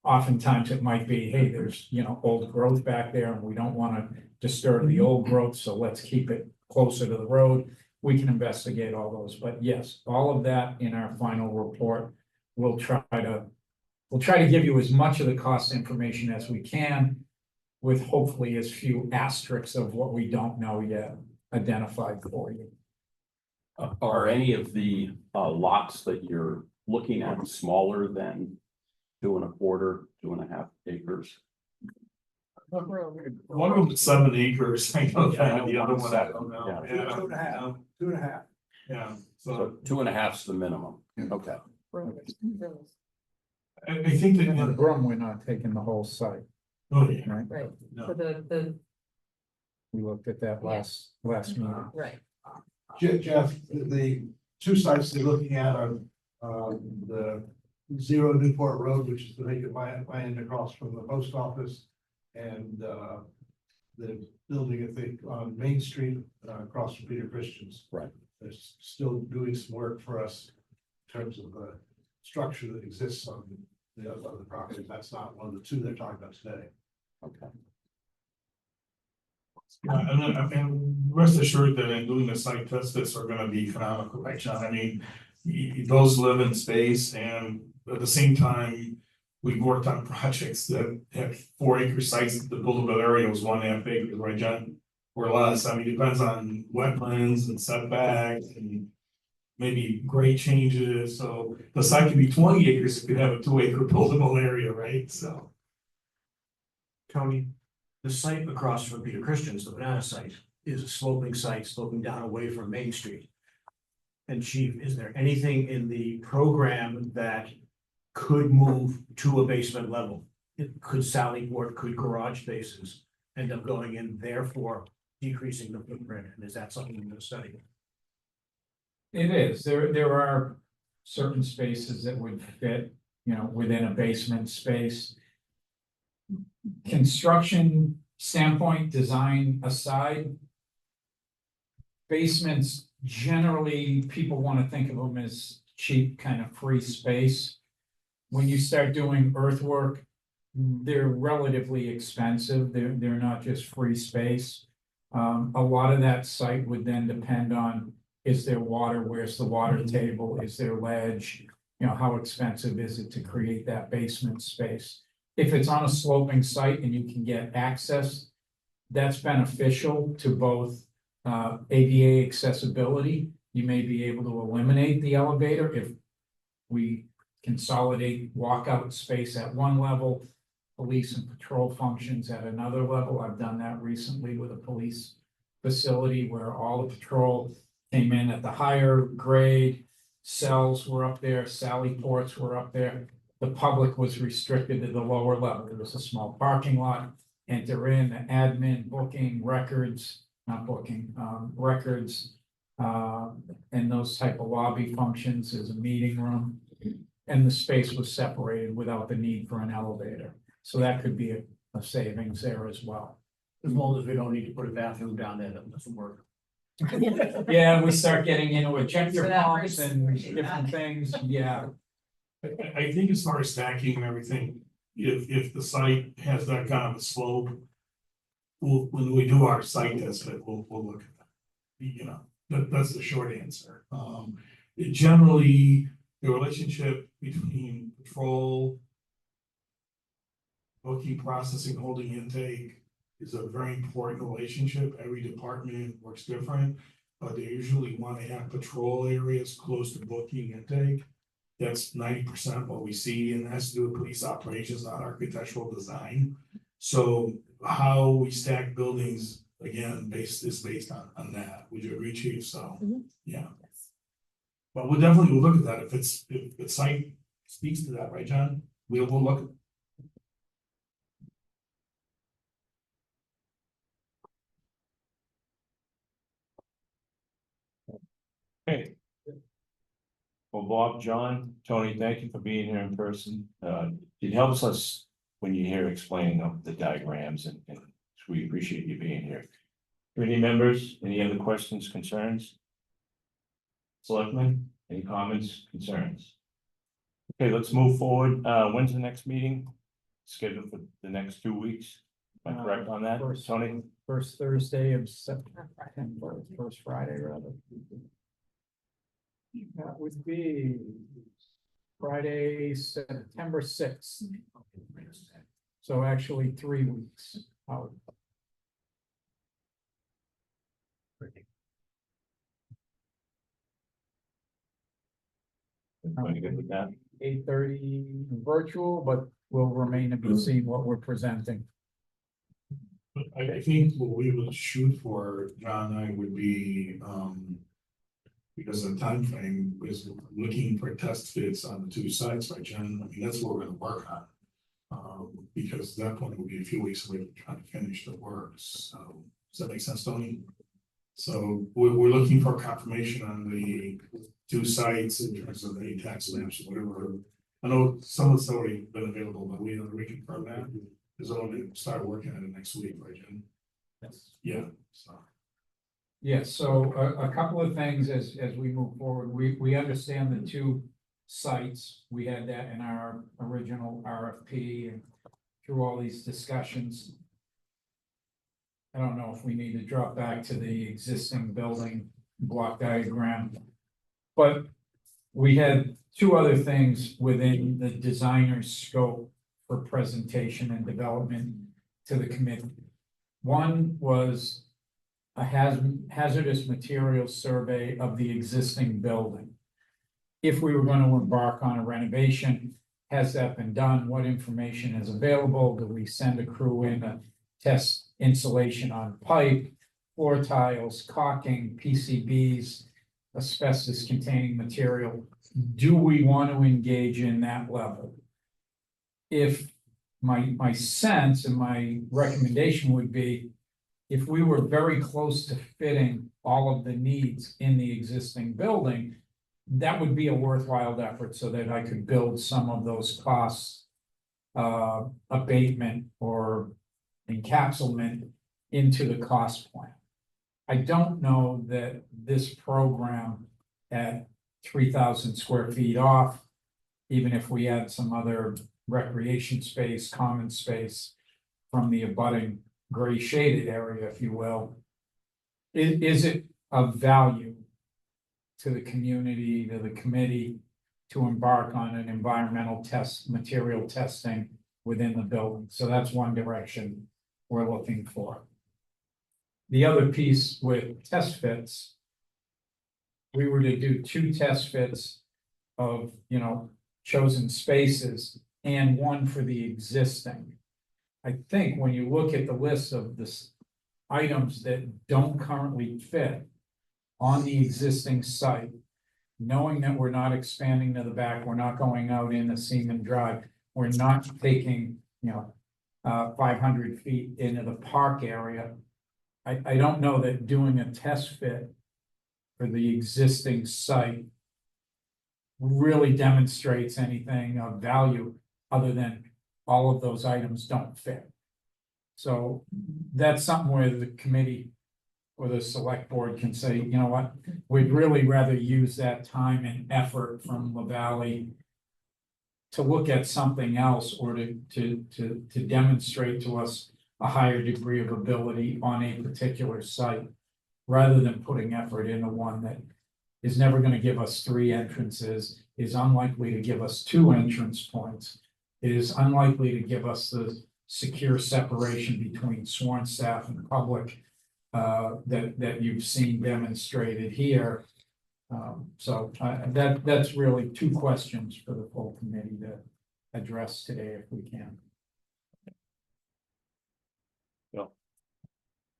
Oftentimes it might be, hey, there's, old growth back there and we don't want to disturb the old growth, so let's keep it closer to the road. We can investigate all those, but yes, all of that in our final report, we'll try to give you as much of the cost information as we can, with hopefully as few asterisks of what we don't know yet identified for you. Are any of the lots that you're looking at smaller than 2.25, 2.5 acres? One of them is 7 acres, I know that, the other one, I don't know. Yeah. Yeah. 2.5, 2.5. Yeah, So 2.5's the minimum. Okay. I think that, And the Brum, we're not taking the whole site, oh, yeah, right? Right, no. so the, We looked at that last meeting. right, Jeff, the two sites they're looking at are, the Zero Newport Road, which is the vacant land across from the post office. And, the building, I think, on Main Street, across from Peter Christian's. Right. They're still doing some work for us in terms of the structure that exists on the other property. That's not one of the two they're talking about today. Okay. And rest assured that in doing the site tests, this are gonna be economical, right, John? I mean, those live in space and at the same time, we worked on projects that have 4 acre sites, the buildable area was 1.5 acres, right, John? Or less, I mean, it depends on wetlands and setbacks and maybe grade changes, so the site can be 20 acres if you have a 2 acre buildable area, right, so. Tony, the site across from Peter Christian's, the banana site, is a sloping site sloping down away from Main Street. And Chief, is there anything in the program that could move to a basement level? Could Sallyport, could garage spaces end up going in, therefore decreasing the footprint? And is that something you're gonna study? It is, there are certain spaces that would fit, within a basement space. Construction standpoint, design aside. Basements, generally, people want to think of them as cheap, kind of free space. When you start doing earthwork, they're relatively expensive, they're not just free space. A lot of that site would then depend on, is there water, where's the water table, is there ledge? How expensive is it to create that basement space? If it's on a sloping site and you can get access, that's beneficial to both ADA accessibility. You may be able to eliminate the elevator if we consolidate walkout space at one level, police and patrol functions at another level. I've done that recently with a police facility where all the patrol came in at the higher grade, cells were up there, Sallyports were up there. The public was restricted to the lower level. There was a small parking lot, enter in, admin, booking, records, not booking, records, and those type of lobby functions. There's a meeting room. And the space was separated without the need for an elevator. So that could be a savings there as well. As long as we don't need to put a bathroom down there, that doesn't work. Yeah, we start getting into ejector For that pumps and reason. different things, yeah. I think as far as stacking and everything, if the site has that kind of a slope. When we do our site test, we'll look at that. That's the short answer. Generally, the relationship between patrol. Booking, processing, holding intake is a very important relationship. Every department works different. But they usually want to have patrol areas close to booking intake. That's 90% what we see, and it has to do with police operations, not architectural design. So how we stack buildings, again, is based on that. Would you agree, Chief? So, yeah. But we'll definitely look at that if the site speaks to that, right, John? We'll look. Okay. Well, Bob, John, Tony, thank you for being here in person. It helps us when you hear explaining of the diagrams and we appreciate you being here. Committee members, any other questions, concerns? Selectmen, any comments, concerns? Okay, let's move forward. When's the next meeting? Scheduled for the next 2 weeks? Am I correct on that, Tony? First Thursday of September, first Friday rather. That would be Friday, September 6th. So actually 3 weeks out. Everybody good with that? 8:30 virtual, but will remain to be seen what we're presenting. I think what we would shoot for, John and I, would be, Because the time frame is looking for test fits on the two sites by Jen. I mean, that's what we're gonna work on. Because that point will be a few weeks away from trying to finish the work. So, does that make sense, Tony? So we're looking for confirmation on the two sites in terms of any tax maps or whatever. I know some of it's already been available, but we have to reconfirm that. Because I'm gonna start working on it next week, right, Jen? Yes. Yeah, so. Yes, so a couple of things as we move forward, we understand the two sites. We had that in our original RFP and through all these discussions. I don't know if we need to drop back to the existing building block diagram. But we had two other things within the designer's scope for presentation and development to the committee. One was a hazardous materials survey of the existing building. If we were going to embark on a renovation, has that been done? What information is available? Do we send a crew in to test insulation on pipe, floor tiles, caulking, PCBs, asbestos containing material? Do we want to engage in that level? If my sense and my recommendation would be, if we were very close to fitting all of the needs in the existing building, that would be a worthwhile effort so that I could build some of those costs abatement or encapsulation into the cost plan. I don't know that this program at 3,000 square feet off, even if we add some other recreation space, common space from the abutting gray shaded area, if you will, is it of value to the community, to the committee, to embark on an environmental test, material testing within the building? So that's one direction we're looking for. The other piece with test fits, we were to do 2 test fits of, chosen spaces and one for the existing. I think when you look at the list of the items that don't currently fit on the existing site, knowing that we're not expanding to the back, we're not going out into Seaman Drive, we're not taking, 500 feet into the park area. I don't know that doing a test fit for the existing site really demonstrates anything of value other than all of those items don't fit. So that's something where the committee or the select board can say, you know what, we'd really rather use that time and effort from La Valley to look at something else or to demonstrate to us a higher degree of ability on a particular site, rather than putting effort into one that is never going to give us 3 entrances, is unlikely to give us 2 entrance points, is unlikely to give us the secure separation between sworn staff and public that you've seen demonstrated here. So that's really 2 questions for the full committee to address today, if we can.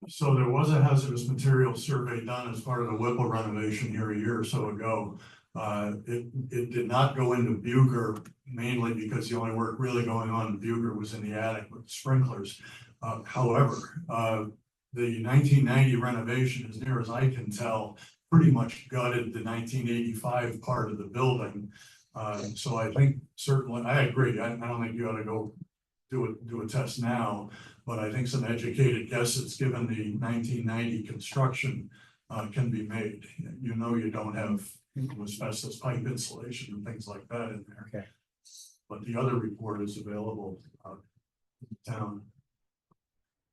So there was a hazardous material survey done as part of the Whipple renovation here a year or so ago. It did not go into Buger, mainly because the only work really going on in Buger was in the attic with sprinklers. However, the 1990 renovation, as near as I can tell, pretty much gutted the 1985 part of the building. So I think certainly, I agree, I don't think you ought to go do a test now, but I think some educated guesses, given the 1990 construction, can be made. You don't have asbestos pipe insulation and things like that in there. Okay. But the other report is available town.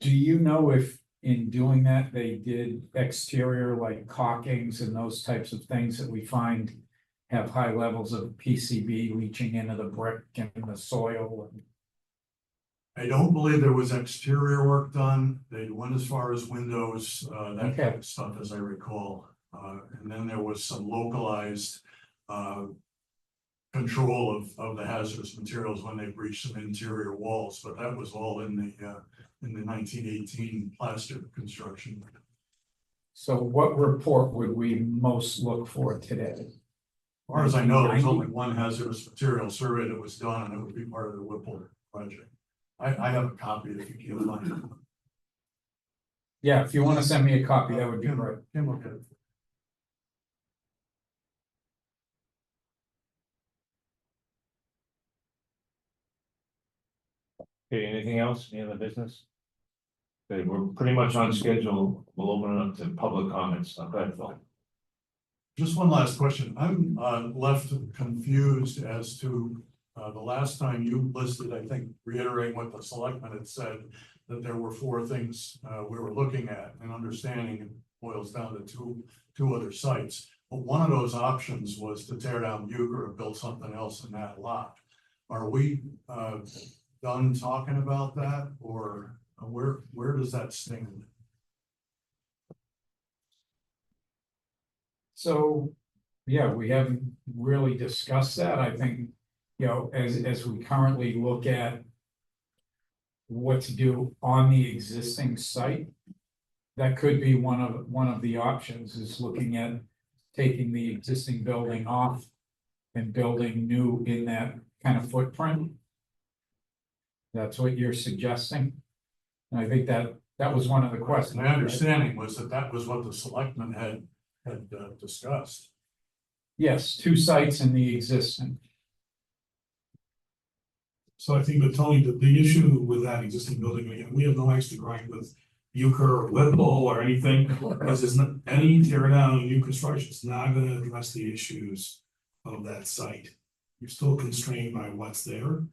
Do you know if in doing that, they did exterior like caulkings and those types of things that we find have high levels of PCB leaching into the brick and the soil? I don't believe there was exterior work done. They went as far as windows, that kind of stuff, as I recall. And then there was some localized control of the hazardous materials when they breached some interior walls, but that was all in the 1918 plaster construction. So what report would we most look for today? As far as I know, there's 1990? only one hazardous material survey that was done, and it would be part of the Whipple project. I have a copy if you can find it. Yeah, if you want to send me a copy, that would be great. Kim will get it. Okay, anything else, any other business? Okay, we're pretty much on schedule, we'll open it up to public comments, go ahead, Phil. Just one last question. I'm left confused as to the last time you listed, I think, reiterating what the selectmen had said, that there were 4 things we were looking at and understanding it boils down to two other sites. But one of those options was to tear down Bucher and build something else in that lot. Are we done talking about that, or where does that stand? So, yeah, we haven't really discussed that. I think, you know, as we currently look at what to do on the existing site, that could be one of the options, is looking at taking the existing building off and building new in that kind of footprint. That's what you're suggesting. And I think that was one of the questions. My understanding was that that was what the selectmen had discussed. Yes, 2 sites in the existing. So I think that Tony, the issue with that existing building, again, we have no axe to grind with Bucher or Whipple or anything. Because there's not any tear down, new construction, it's not gonna address the issues of that site. You're still constrained by what's there.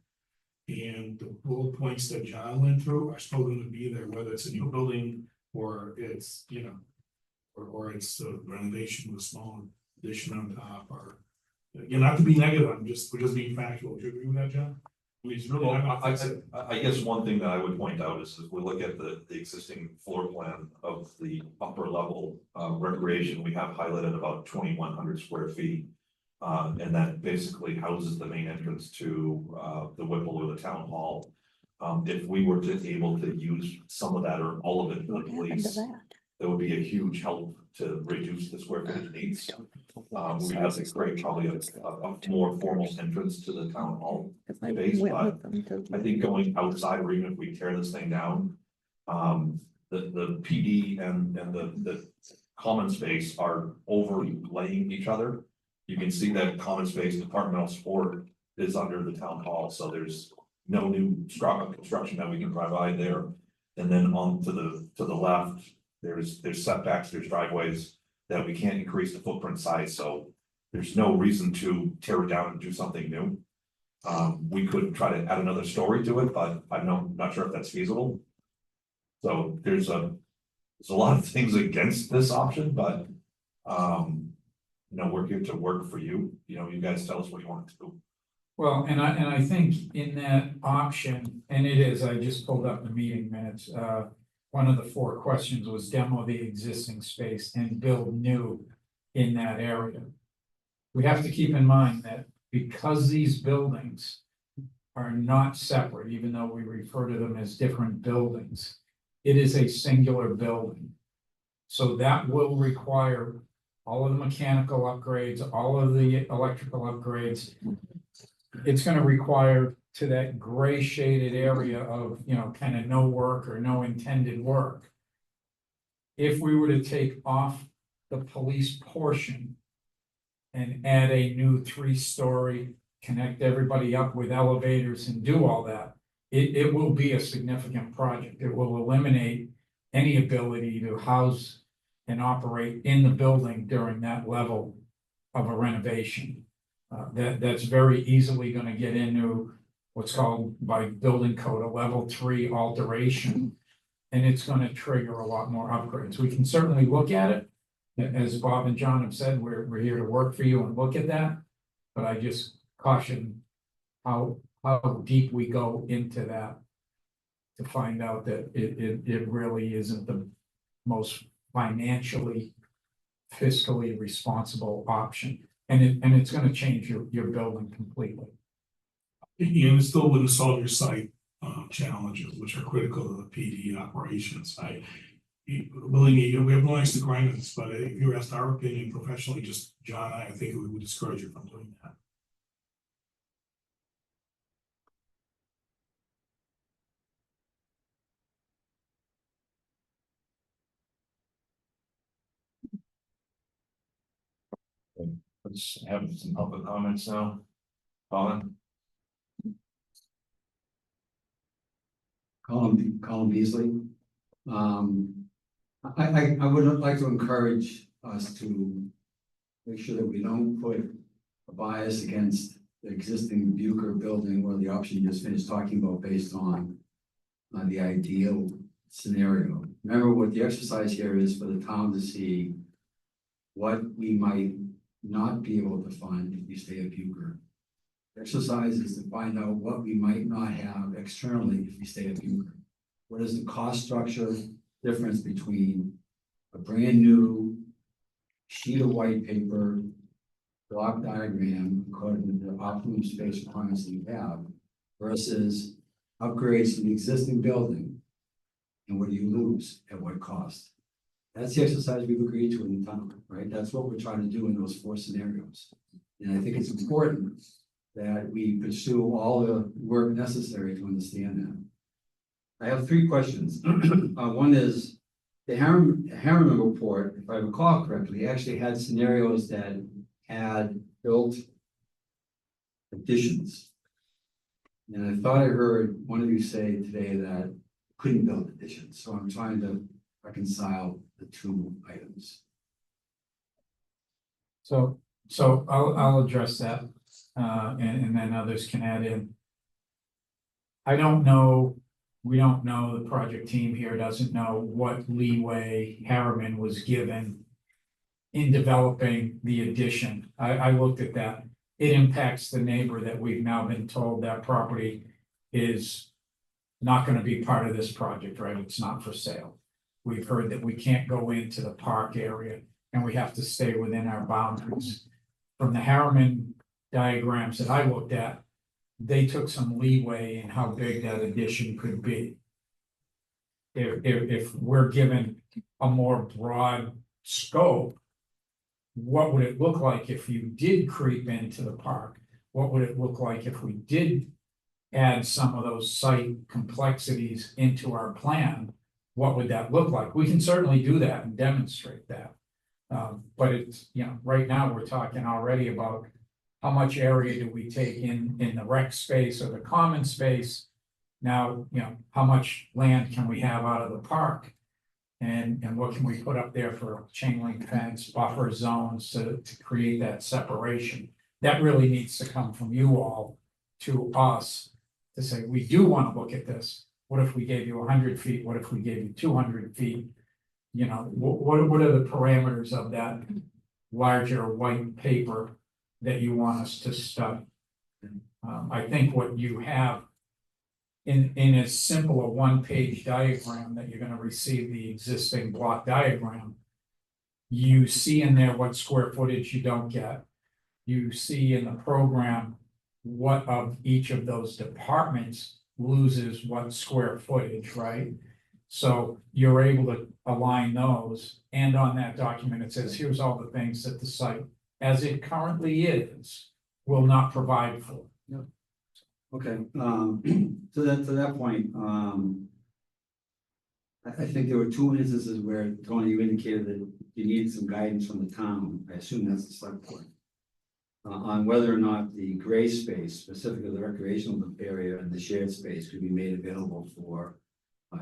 And the bullet points that John went through are still gonna be there, whether it's a new building or it's, you know. Or it's a renovation with a small addition on top, or, you know, not to be negative, we're just being factual. Do you agree with that, John? I mean, it's really not gonna fix it. I guess one thing that I would point out is if we look at the existing floor plan of the upper level recreation, we have highlighted about 2,100 square feet. And that basically houses the main entrance to the Whipple or the town hall. If we were to able to use some of that or all of it for the What happened to police, that? that would be a huge help to reduce the square footage needs. We have to create probably a more formal entrance to the town hall. If I Base, went but with them to- I think going outside, or even if we tear this thing down, the PD and the common space are overlaying each other. You can see that common space departmental support is under the town hall, so there's no new construction that we can provide there. And then on to the left, there's setbacks, there's driveways that we can't increase the footprint size, so there's no reason to tear it down and do something new. We could try to add another story to it, but I'm not sure if that's feasible. So there's a lot of things against this option, but we're here to work for you. You guys tell us what you want to do. Well, and I think in that option, and it is, I just pulled up the meeting minutes, one of the 4 questions was demo the existing space and build new in that area. We have to keep in mind that because these buildings are not separate, even though we refer to them as different buildings, it is a singular building. So that will require all of the mechanical upgrades, all of the electrical upgrades. It's gonna require to that gray shaded area of, kind of no work or no intended work. If we were to take off the police portion and add a new 3-story, connect everybody up with elevators and do all that, it will be a significant project. It will eliminate any ability to house and operate in the building during that level of a renovation. That's very easily gonna get into what's called by building code a level 3 alteration. And it's gonna trigger a lot more upgrades. We can certainly look at it. As Bob and John have said, we're here to work for you and look at that. But I just caution how deep we go into that to find out that it really isn't the most financially, fiscally responsible option. And it's gonna change your building completely. And it still wouldn't solve your site challenges, which are critical to the PD operations. believe me, we have no nice to grind this, but if you asked our opinion professionally, just John and I think we would discourage you from doing that. Let's have some public comments now. Colin? Colin Beasley. I would like to encourage us to make sure that we don't put a bias against the existing Bucher building or the option you just finished talking about based on the ideal scenario. Remember what the exercise here is for the town to see what we might not be able to fund if we stay at Bucher. The exercise is to find out what we might not have externally if we stay at Bucher. What is the cost structure difference between a brand new sheet of white paper, block diagram, according to the optimum space requirements that you have, versus upgrades to the existing building? And what do you lose at what cost? That's the exercise we've agreed to in the town, right? That's what we're trying to do in those 4 scenarios. And I think it's important that we pursue all the work necessary to understand that. I have 3 questions. One is the Harriman report, if I recall correctly, actually had scenarios that had built additions. And I thought I heard one of you say today that couldn't build additions. So I'm trying to reconcile the 2 items. So I'll address that, and then others can add in. I don't know, we don't know, the project team here doesn't know what leeway Harriman was given in developing the addition. I looked at that. It impacts the neighbor that we've now been told that property is not gonna be part of this project, right? It's not for sale. We've heard that we can't go into the park area and we have to stay within our boundaries. From the Harriman diagrams that I looked at, they took some leeway in how big that addition could be. If we're given a more broad scope, what would it look like if you did creep into the park? What would it look like if we did add some of those site complexities into our plan? What would that look like? We can certainly do that and demonstrate that. But it's, you know, right now we're talking already about how much area do we take in the rec space or the common space? Now, you know, how much land can we have out of the park? And what can we put up there for chain link fence, buffer zones to create that separation? That really needs to come from you all to us to say, we do want to look at this. What if we gave you 100 feet? What if we gave you 200 feet? You know, what are the parameters of that larger white paper that you want us to study? I think what you have in as simple a 1-page diagram that you're going to receive the existing block diagram, you see in there what square footage you don't get. You see in the program what of each of those departments loses what square footage, right? So you're able to align those, and on that document, it says, here's all the things that the site, as it currently is, will not provide for. Okay, to that point, I think there were 2 instances where, Tony, you indicated that you needed some guidance from the town. I assume that's the select board. On whether or not the gray space, specifically the recreational area and the shared space, could be made available for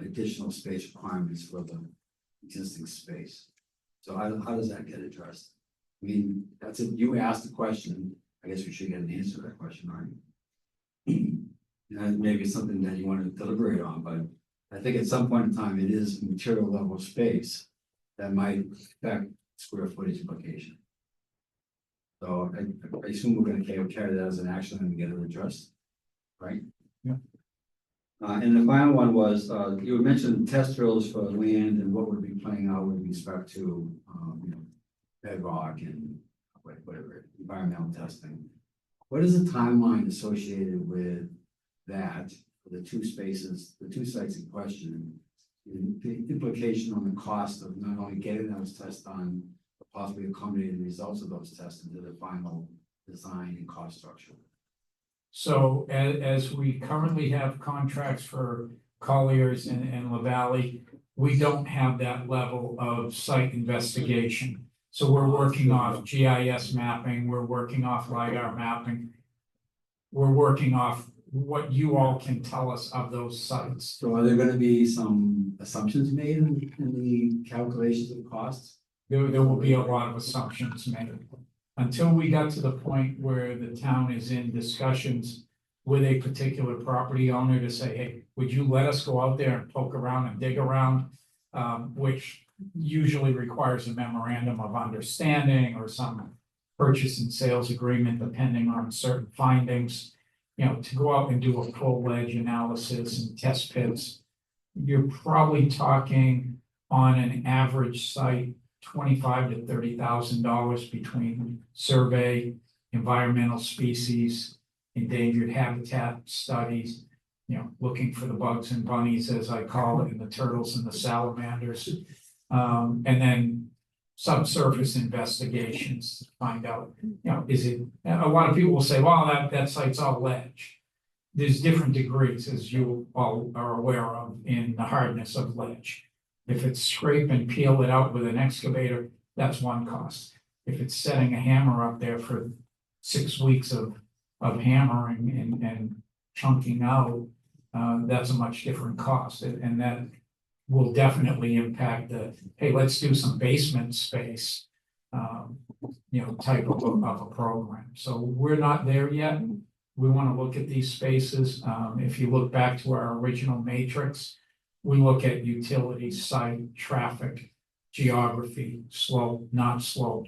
additional space requirements for the existing space. So how does that get addressed? I mean, that's it. You asked the question. I guess we should get an answer to that question, aren't you? And maybe it's something that you want to deliberate on, but I think at some point in time, it is a material level space that might affect square footage implication. So I assume we're going to carry that as an action and get it addressed, right? Yeah. And the final one was, you had mentioned test drills for land and what would be playing out with respect to, you know, bedrock and whatever, environmental testing. What is the timeline associated with that for the 2 spaces, the 2 sites in question? the implication on the cost of not only getting those tests done, but possibly accommodating the results of those tests into the final design and cost structure. So as we currently have contracts for Colliers and La Valley, we don't have that level of site investigation. So we're working off GIS mapping, we're working off LiDAR mapping. We're working off what you all can tell us of those sites. So are there gonna be some assumptions made in the calculations of costs? There will be a lot of assumptions made. Until we got to the point where the town is in discussions with a particular property owner to say, hey, would you let us go out there and poke around and dig around? Which usually requires a memorandum of understanding or some purchase and sales agreement, depending on certain findings. You know, to go out and do a full ledge analysis and test pits, you're probably talking on an average site, $25,000 to $30,000 between survey, environmental species, endangered habitat studies, you know, looking for the bugs and bunnies, as I call it, and the turtles and the salamanders. And then subsurface investigations to find out, you know, is it, a lot of people will say, well, that site's all ledge. There's different degrees, as you all are aware of, in the hardness of ledge. If it's scrape and peel it out with an excavator, that's one cost. If it's setting a hammer up there for 6 weeks of hammering and chunking out, that's a much different cost, and that will definitely impact the, hey, let's do some basement space, you know, type of a program. So we're not there yet. We want to look at these spaces. If you look back to our original matrix, we look at utility, site, traffic, geography, slope, not slope.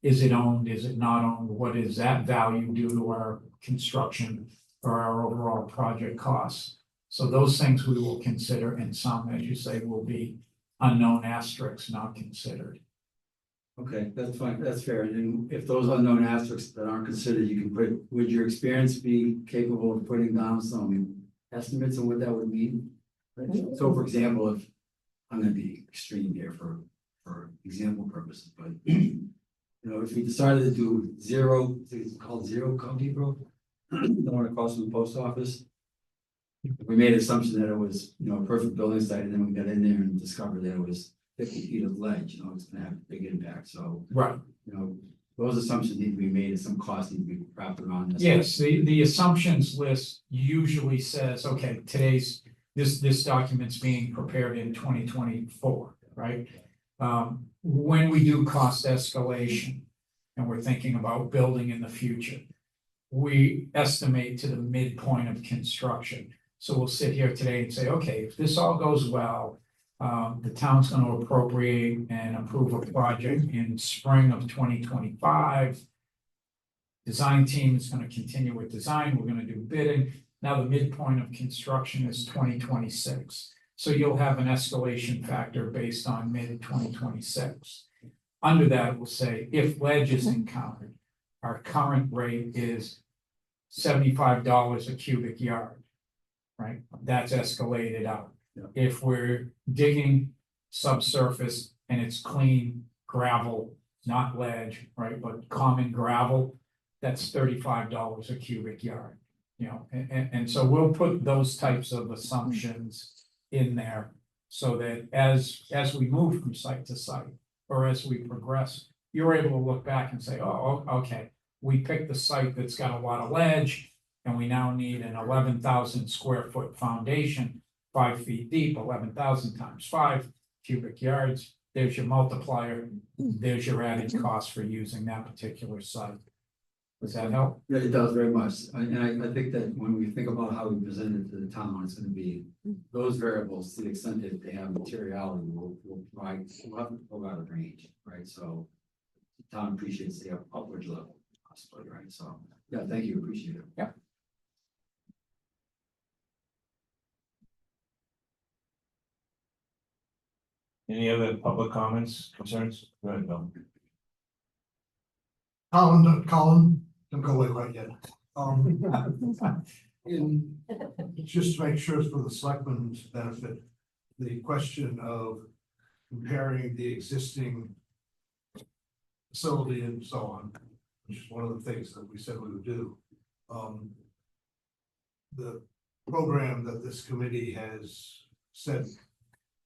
Is it owned? Is it not owned? What is that value due to our construction or our overall project costs? So those things we will consider, and some, as you say, will be unknown asterisks not considered. Okay, that's fine, that's fair, and then if those unknown asterisks that aren't considered, you can put, would your experience be capable of putting down some estimates on what that would mean? Right? So for example, if, I'm gonna be extreme here for example purposes, but you know, if we decided to do zero, it's called zero county growth, the one across from the post office. We made an assumption that it was, you know, a perfect building site, and then we got in there and discovered that it was 50 feet of ledge, you know, it's gonna have a big impact, so. Right. You know, those assumptions need to be made, and some costs need to be wrapped around this. Yes, the assumptions list usually says, okay, today's, this document's being prepared in 2024, right? When we do cost escalation and we're thinking about building in the future, we estimate to the midpoint of construction. So we'll sit here today and say, okay, if this all goes well, the town's going to appropriate and approve a project in spring of 2025. Design team is going to continue with design. We're going to do bidding. Now the midpoint of construction is 2026. So you'll have an escalation factor based on mid-2026. Under that, we'll say if ledge is encountered, our current rate is $75 a cubic yard, right? That's escalated out. Yeah. If we're digging subsurface and it's clean gravel, not ledge, right, but common gravel, that's $35 a cubic yard, you know, and so we'll put those types of assumptions in there so that as we move from site to site or as we progress, you're able to look back and say, oh, okay, we picked the site that's got a lot of ledge and we now need an 11,000 square foot foundation, 5 feet deep, 11,000 times 5 cubic yards. There's your multiplier. There's your added cost for using that particular site. Does that help? Yeah, it does very much, and I think that when we think about how we present it to the town, it's gonna be those variables, to the extent that they have materiality, will provide, we'll have to provide a range, right? So the town appreciates the upward level, possibly, right? So, yeah, thank you, appreciate it. Yeah. Any other public comments, concerns? Go ahead, Bill. Colin, don't go away quite yet. In, just to make sure it's for the selectmen's benefit, the question of comparing the existing facility and so on, which is one of the things that we said we would do. The program that this committee has said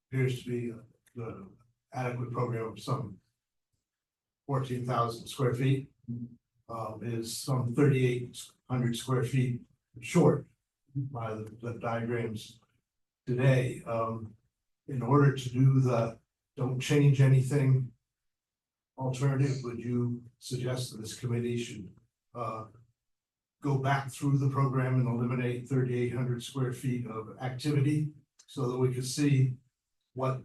appears to be the adequate program of some 14,000 square feet, is some 3,800 square feet short by the diagrams today. In order to do the don't change anything alternative, would you suggest that this committee should go back through the program and eliminate 3,800 square feet of activity so that we could see what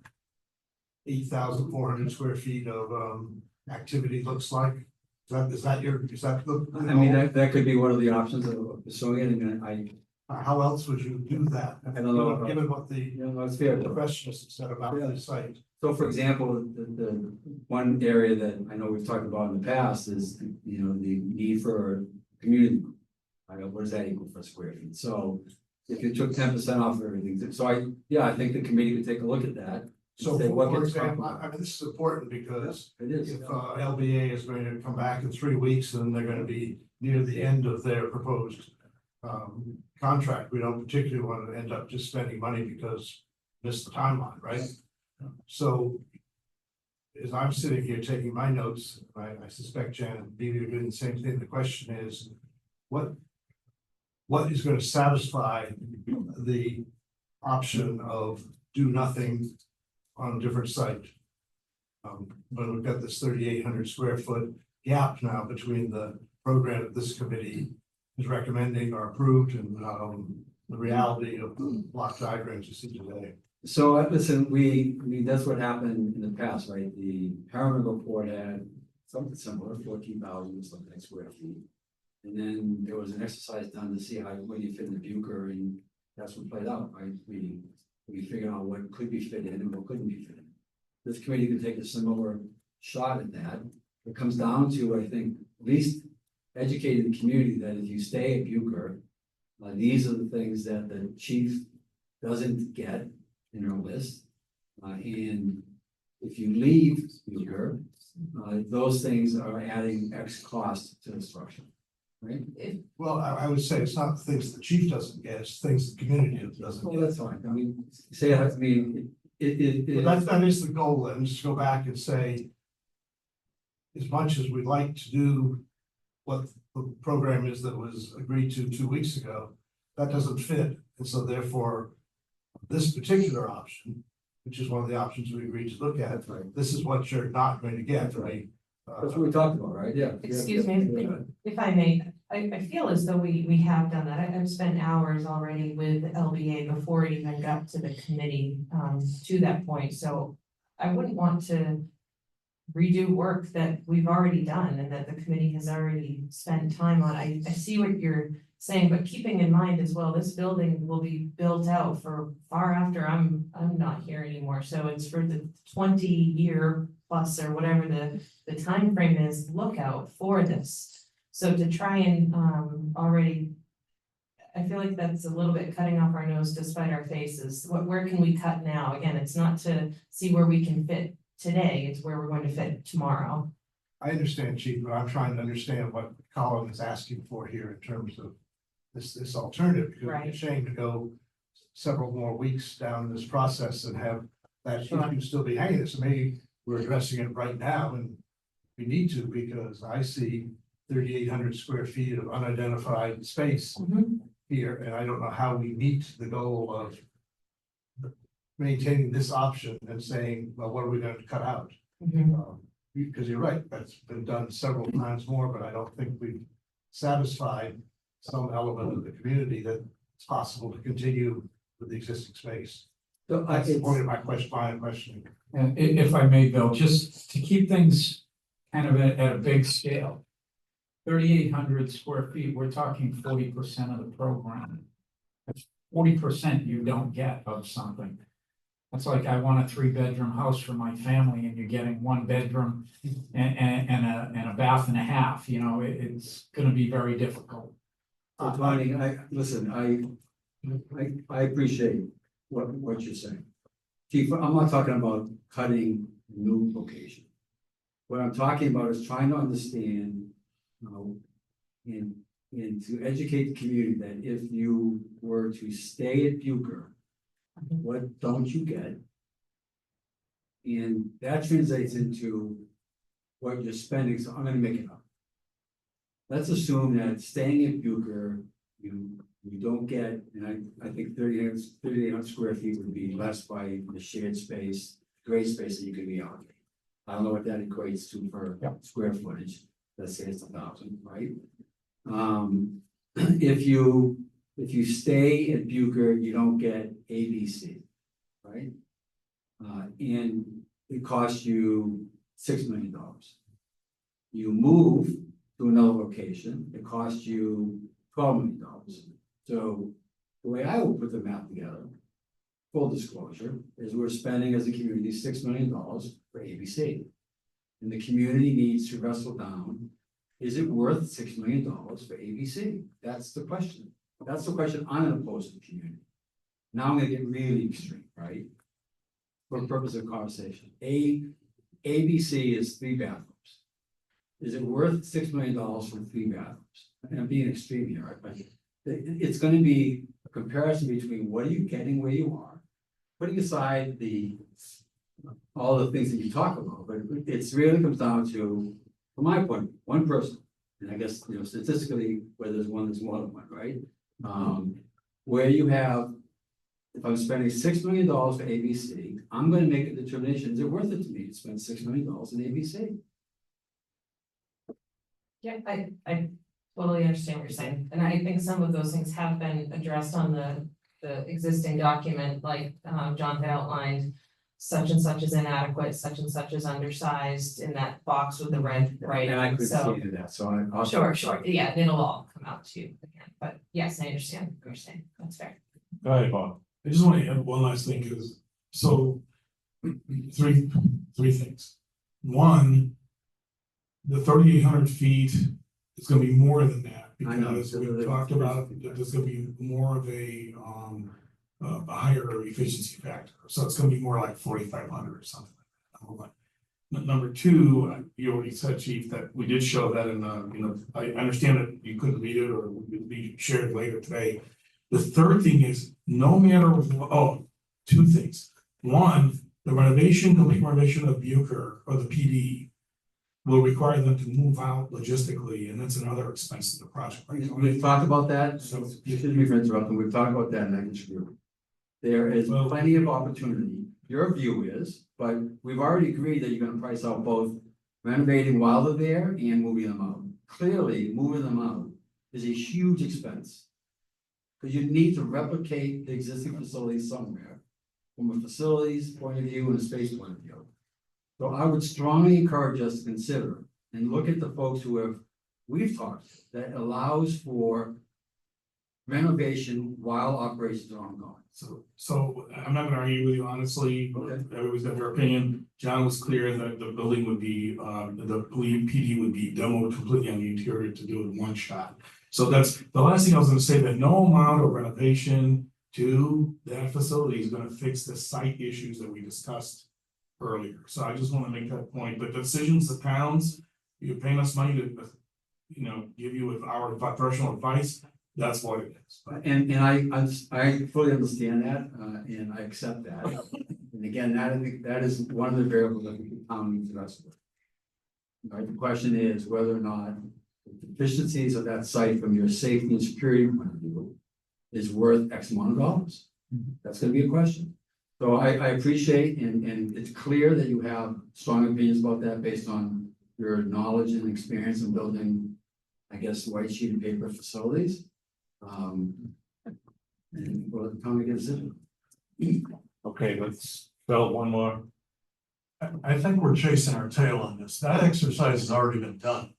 8,400 square feet of activity looks like? Is that the? I mean, that could be one of the options of pursuing it, and How else would you do that? I don't know. Given what the you know, it's fair. professionals have said about the site. So for example, the one area that I know we've talked about in the past is, you know, the need for community. I don't know, what does that equal for square feet? So if you took 10% off of everything, so I think the committee could take a look at that. So Say what for gets example, covered. I mean, this is important because It is. if LBA is going to come back in 3 weeks and they're gonna be near the end of their proposed contract, we don't particularly want to end up just spending money because missed the timeline, right? So as I'm sitting here taking my notes, I suspect Jan and Bibi are doing the same thing. The question is, what is going to satisfy the option of do nothing on a different site? But we've got this 3,800 square foot gap now between the program that this committee is recommending or approved and the reality of the block diagrams you see today. So listen, I mean, that's what happened in the past, right? The Harriman report had something similar, 14,000 something square feet. And then there was an exercise done to see how, when you fit in the Bucher, and that's what played out, right? We figured out what could be fit in and what couldn't be fit in. This committee could take a similar shot at that. It comes down to, I think, at least educating the community that if you stay at Bucher, these are the things that the chief doesn't get in her list. And if you leave Bucher, those things are adding X cost to the structure, right? Well, I would say it's not things the chief doesn't get, it's things the community doesn't Well, get. that's fine. I mean, say, I mean, But that is the goal, and just go back and say, as much as we'd like to do what the program is that was agreed to 2 weeks ago, that doesn't fit. And so therefore, this particular option, which is one of the options we agreed to look at, right. this is what you're not going to get, right? That's what we talked about, right? Yeah. Excuse me, if I may, I feel as though we have done that. I've spent hours already with LBA before it even got to the committee, to that point. So I wouldn't want to redo work that we've already done and that the committee has already spent time on. I see what you're saying, but keeping in mind as well, this building will be built out for far after I'm not here anymore. So it's for the 20-year plus or whatever the time frame is, look out for this. So to try and already, I feel like that's a little bit cutting off our nose to spite our faces. Where can we cut now? Again, it's not to see where we can fit today, it's where we're going to fit tomorrow. I understand, Chief, but I'm trying to understand what Colin is asking for here in terms of this alternative. Because Right. it's a shame to go several more weeks down this process and have that issue still be hanging. So maybe we're addressing it right now and we need to, because I see 3,800 square feet of unidentified space here, and I don't know how we meet the goal of maintaining this option and saying, well, what are we going to cut out? Because you're right, that's been done several times more, but I don't think we've satisfied some element of the community that it's possible to continue with the existing space. So That's the point of my questioning. And if I may, Bill, just to keep things kind of at a big scale. 3,800 square feet, we're talking 40% of the program. That's 40% you don't get of something. That's like I want a 3-bedroom house for my family and you're getting 1 bedroom and a bath and a half, you know, it's gonna be very difficult. So Tony, I appreciate what you're saying. Chief, I'm not talking about cutting a new location. What I'm talking about is trying to understand, and to educate the community that if you were to stay at Bucher, what don't you get? And that translates into what you're spending, so I'm gonna make it up. Let's assume that staying at Bucher, you don't get, and I think 3,800 square feet would be less by the shared space, gray space that you could be on. I don't know what that equates to for square footage, let's say it's 1,000, right? If you stay at Bucher, you don't get ABC, right? And it costs you $6 million. You move to another location, it costs you $12 million. So the way I will put the math together, full disclosure, is we're spending as a community $6 million for ABC. And the community needs to wrestle down, is it worth $6 million for ABC? That's the question. That's the question I'm gonna pose to the community. Now I'm gonna get really extreme, right? For the purpose of conversation. ABC is 3 bathrooms. Is it worth $6 million for 3 bathrooms? And I'm being extreme here, right? But it's gonna be a comparison between what are you getting where you are, putting aside all the things that you talk about, but it's really comes down to, from my point, one person, and I guess, statistically, where there's one, there's more than one, right? Where you have, if I'm spending $6 million for ABC, I'm gonna make a determination, is it worth it to me to spend $6 million in ABC? Yeah, I totally understand what you're saying, and I think some of those things have been addressed on the existing document, like, John outlined. Such and such is inadequate, such and such is undersized in that box with the red And I writing, couldn't so. see that, so I'll. Sure, yeah, it'll all come out to you again, but yes, I understand what you're saying, that's fair. Go ahead, Bob. I just want to add one last thing, because, so, three things. One, the 3,800 feet is gonna be more than that, I know. because we talked about that there's gonna be more of a higher efficiency factor, so it's gonna be more like 4,500 or something. Number two, you already said, Chief, that we did show that in the, I understand that you couldn't read it, or it would be shared later today. The third thing is, no matter what, 2 things. One, the complete renovation of Bucher or the PD will require them to move out logistically, and that's another expense to the project. We've talked about that, So- so you shouldn't be for interrupting, we've talked about that, and I can agree. There is Well- plenty of opportunity, your view is, but we've already agreed that you're gonna price out both renovating while they're there and moving them out. Clearly, moving them out is a huge expense. Because you need to replicate the existing facilities somewhere, from a facilities point of view and a space point of view. So I would strongly encourage us to consider and look at the folks we've talked, that allows for renovation while operations are ongoing. So I'm not gonna argue with you honestly, but Okay. everybody's got their opinion. John was clear that the building would be, the PD would be demoed completely on the interior to do it in one shot. So that's the last thing I was gonna say, that no amount of renovation to that facility is gonna fix the site issues that we discussed earlier. So I just wanna make that point, but the decisions, the towns, you're paying us money to, give you with our professional advice, that's what it is. And I fully understand that, and I accept that. And again, I think that is one of the variables that the town needs to wrestle with. Right, the question is whether or not the deficiencies of that site from your safety and security point of view is worth X amount of dollars. That's gonna be a question. So I appreciate, and it's clear that you have strong opinions about that based on your knowledge and experience in building, I guess, white sheet of paper facilities. And well, time to get a decision. Okay, let's fill one more. I think we're chasing our tail on this. That exercise has already been done,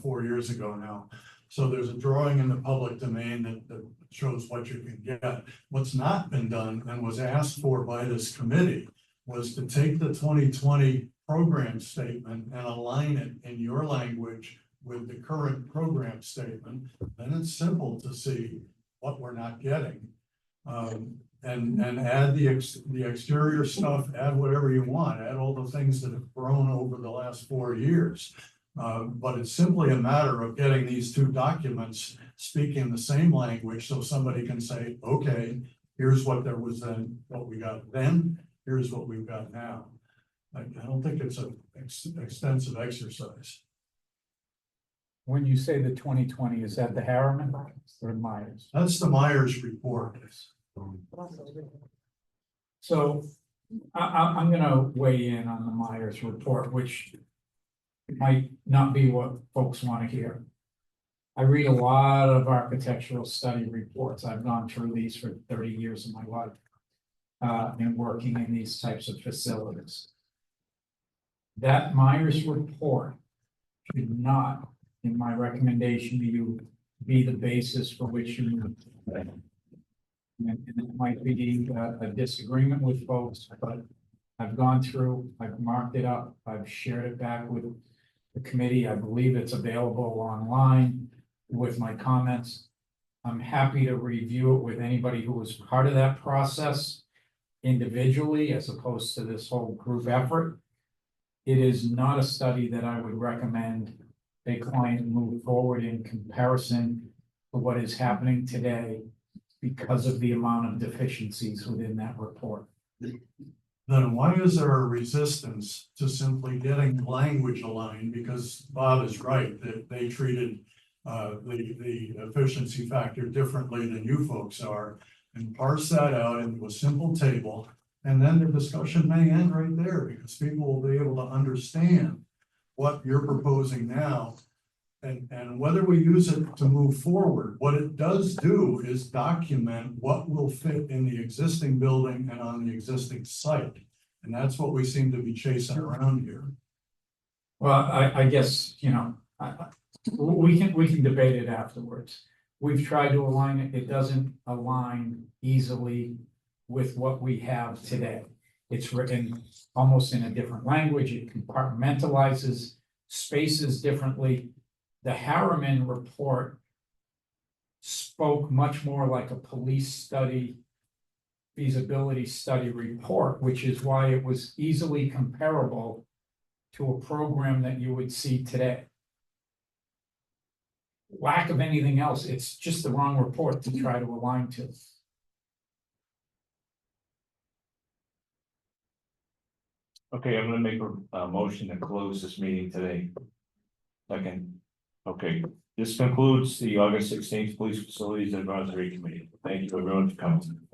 4 years ago now. So there's a drawing in the public domain that shows what you can get. What's not been done and was asked for by this committee was to take the 2020 program statement and align it in your language with the current program statement. Then it's simple to see what we're not getting. and add the exterior stuff, add whatever you want, add all the things that have grown over the last 4 years. But it's simply a matter of getting these two documents speaking the same language, so somebody can say, okay, here's what there was then, what we got then, here's what we've got now. I don't think it's an extensive exercise. When you say the 2020, is that the Harriman or Myers? That's the Myers report. So I'm gonna weigh in on the Myers report, which might not be what folks want to hear. I read a lot of architectural study reports. I've gone through these for 30 years of my life. And working in these types of facilities. That Myers report should not, in my recommendation to you, be the basis for which you move. And it might be a disagreement with folks, but I've gone through, I've marked it up, I've shared it back with the committee. I believe it's available online with my comments. I'm happy to review it with anybody who was part of that process individually as opposed to this whole group effort. It is not a study that I would recommend a client move forward in comparison to what is happening today because of the amount of deficiencies within that report. Then why is there a resistance to simply getting language aligned? Because Bob is right, that they treated the efficiency factor differently than you folks are, and parse that out into a simple table, and then the discussion may end right there, because people will be able to understand what you're proposing now. And whether we use it to move forward, what it does do is document what will fit in the existing building and on the existing site. And that's what we seem to be chasing around here. Well, I guess, you know, we can debate it afterwards. We've tried to align it. It doesn't align easily with what we have today. It's written almost in a different language. It compartmentalizes spaces differently. The Harriman report spoke much more like a police study, feasibility study report, which is why it was easily comparable to a program that you would see today. Lack of anything else, it's just the wrong report to try to align to. Okay, I'm gonna make a motion to close this meeting today. Second. Okay, this concludes the August 16th Police Facilities Advisory Committee. Thank you everyone for coming.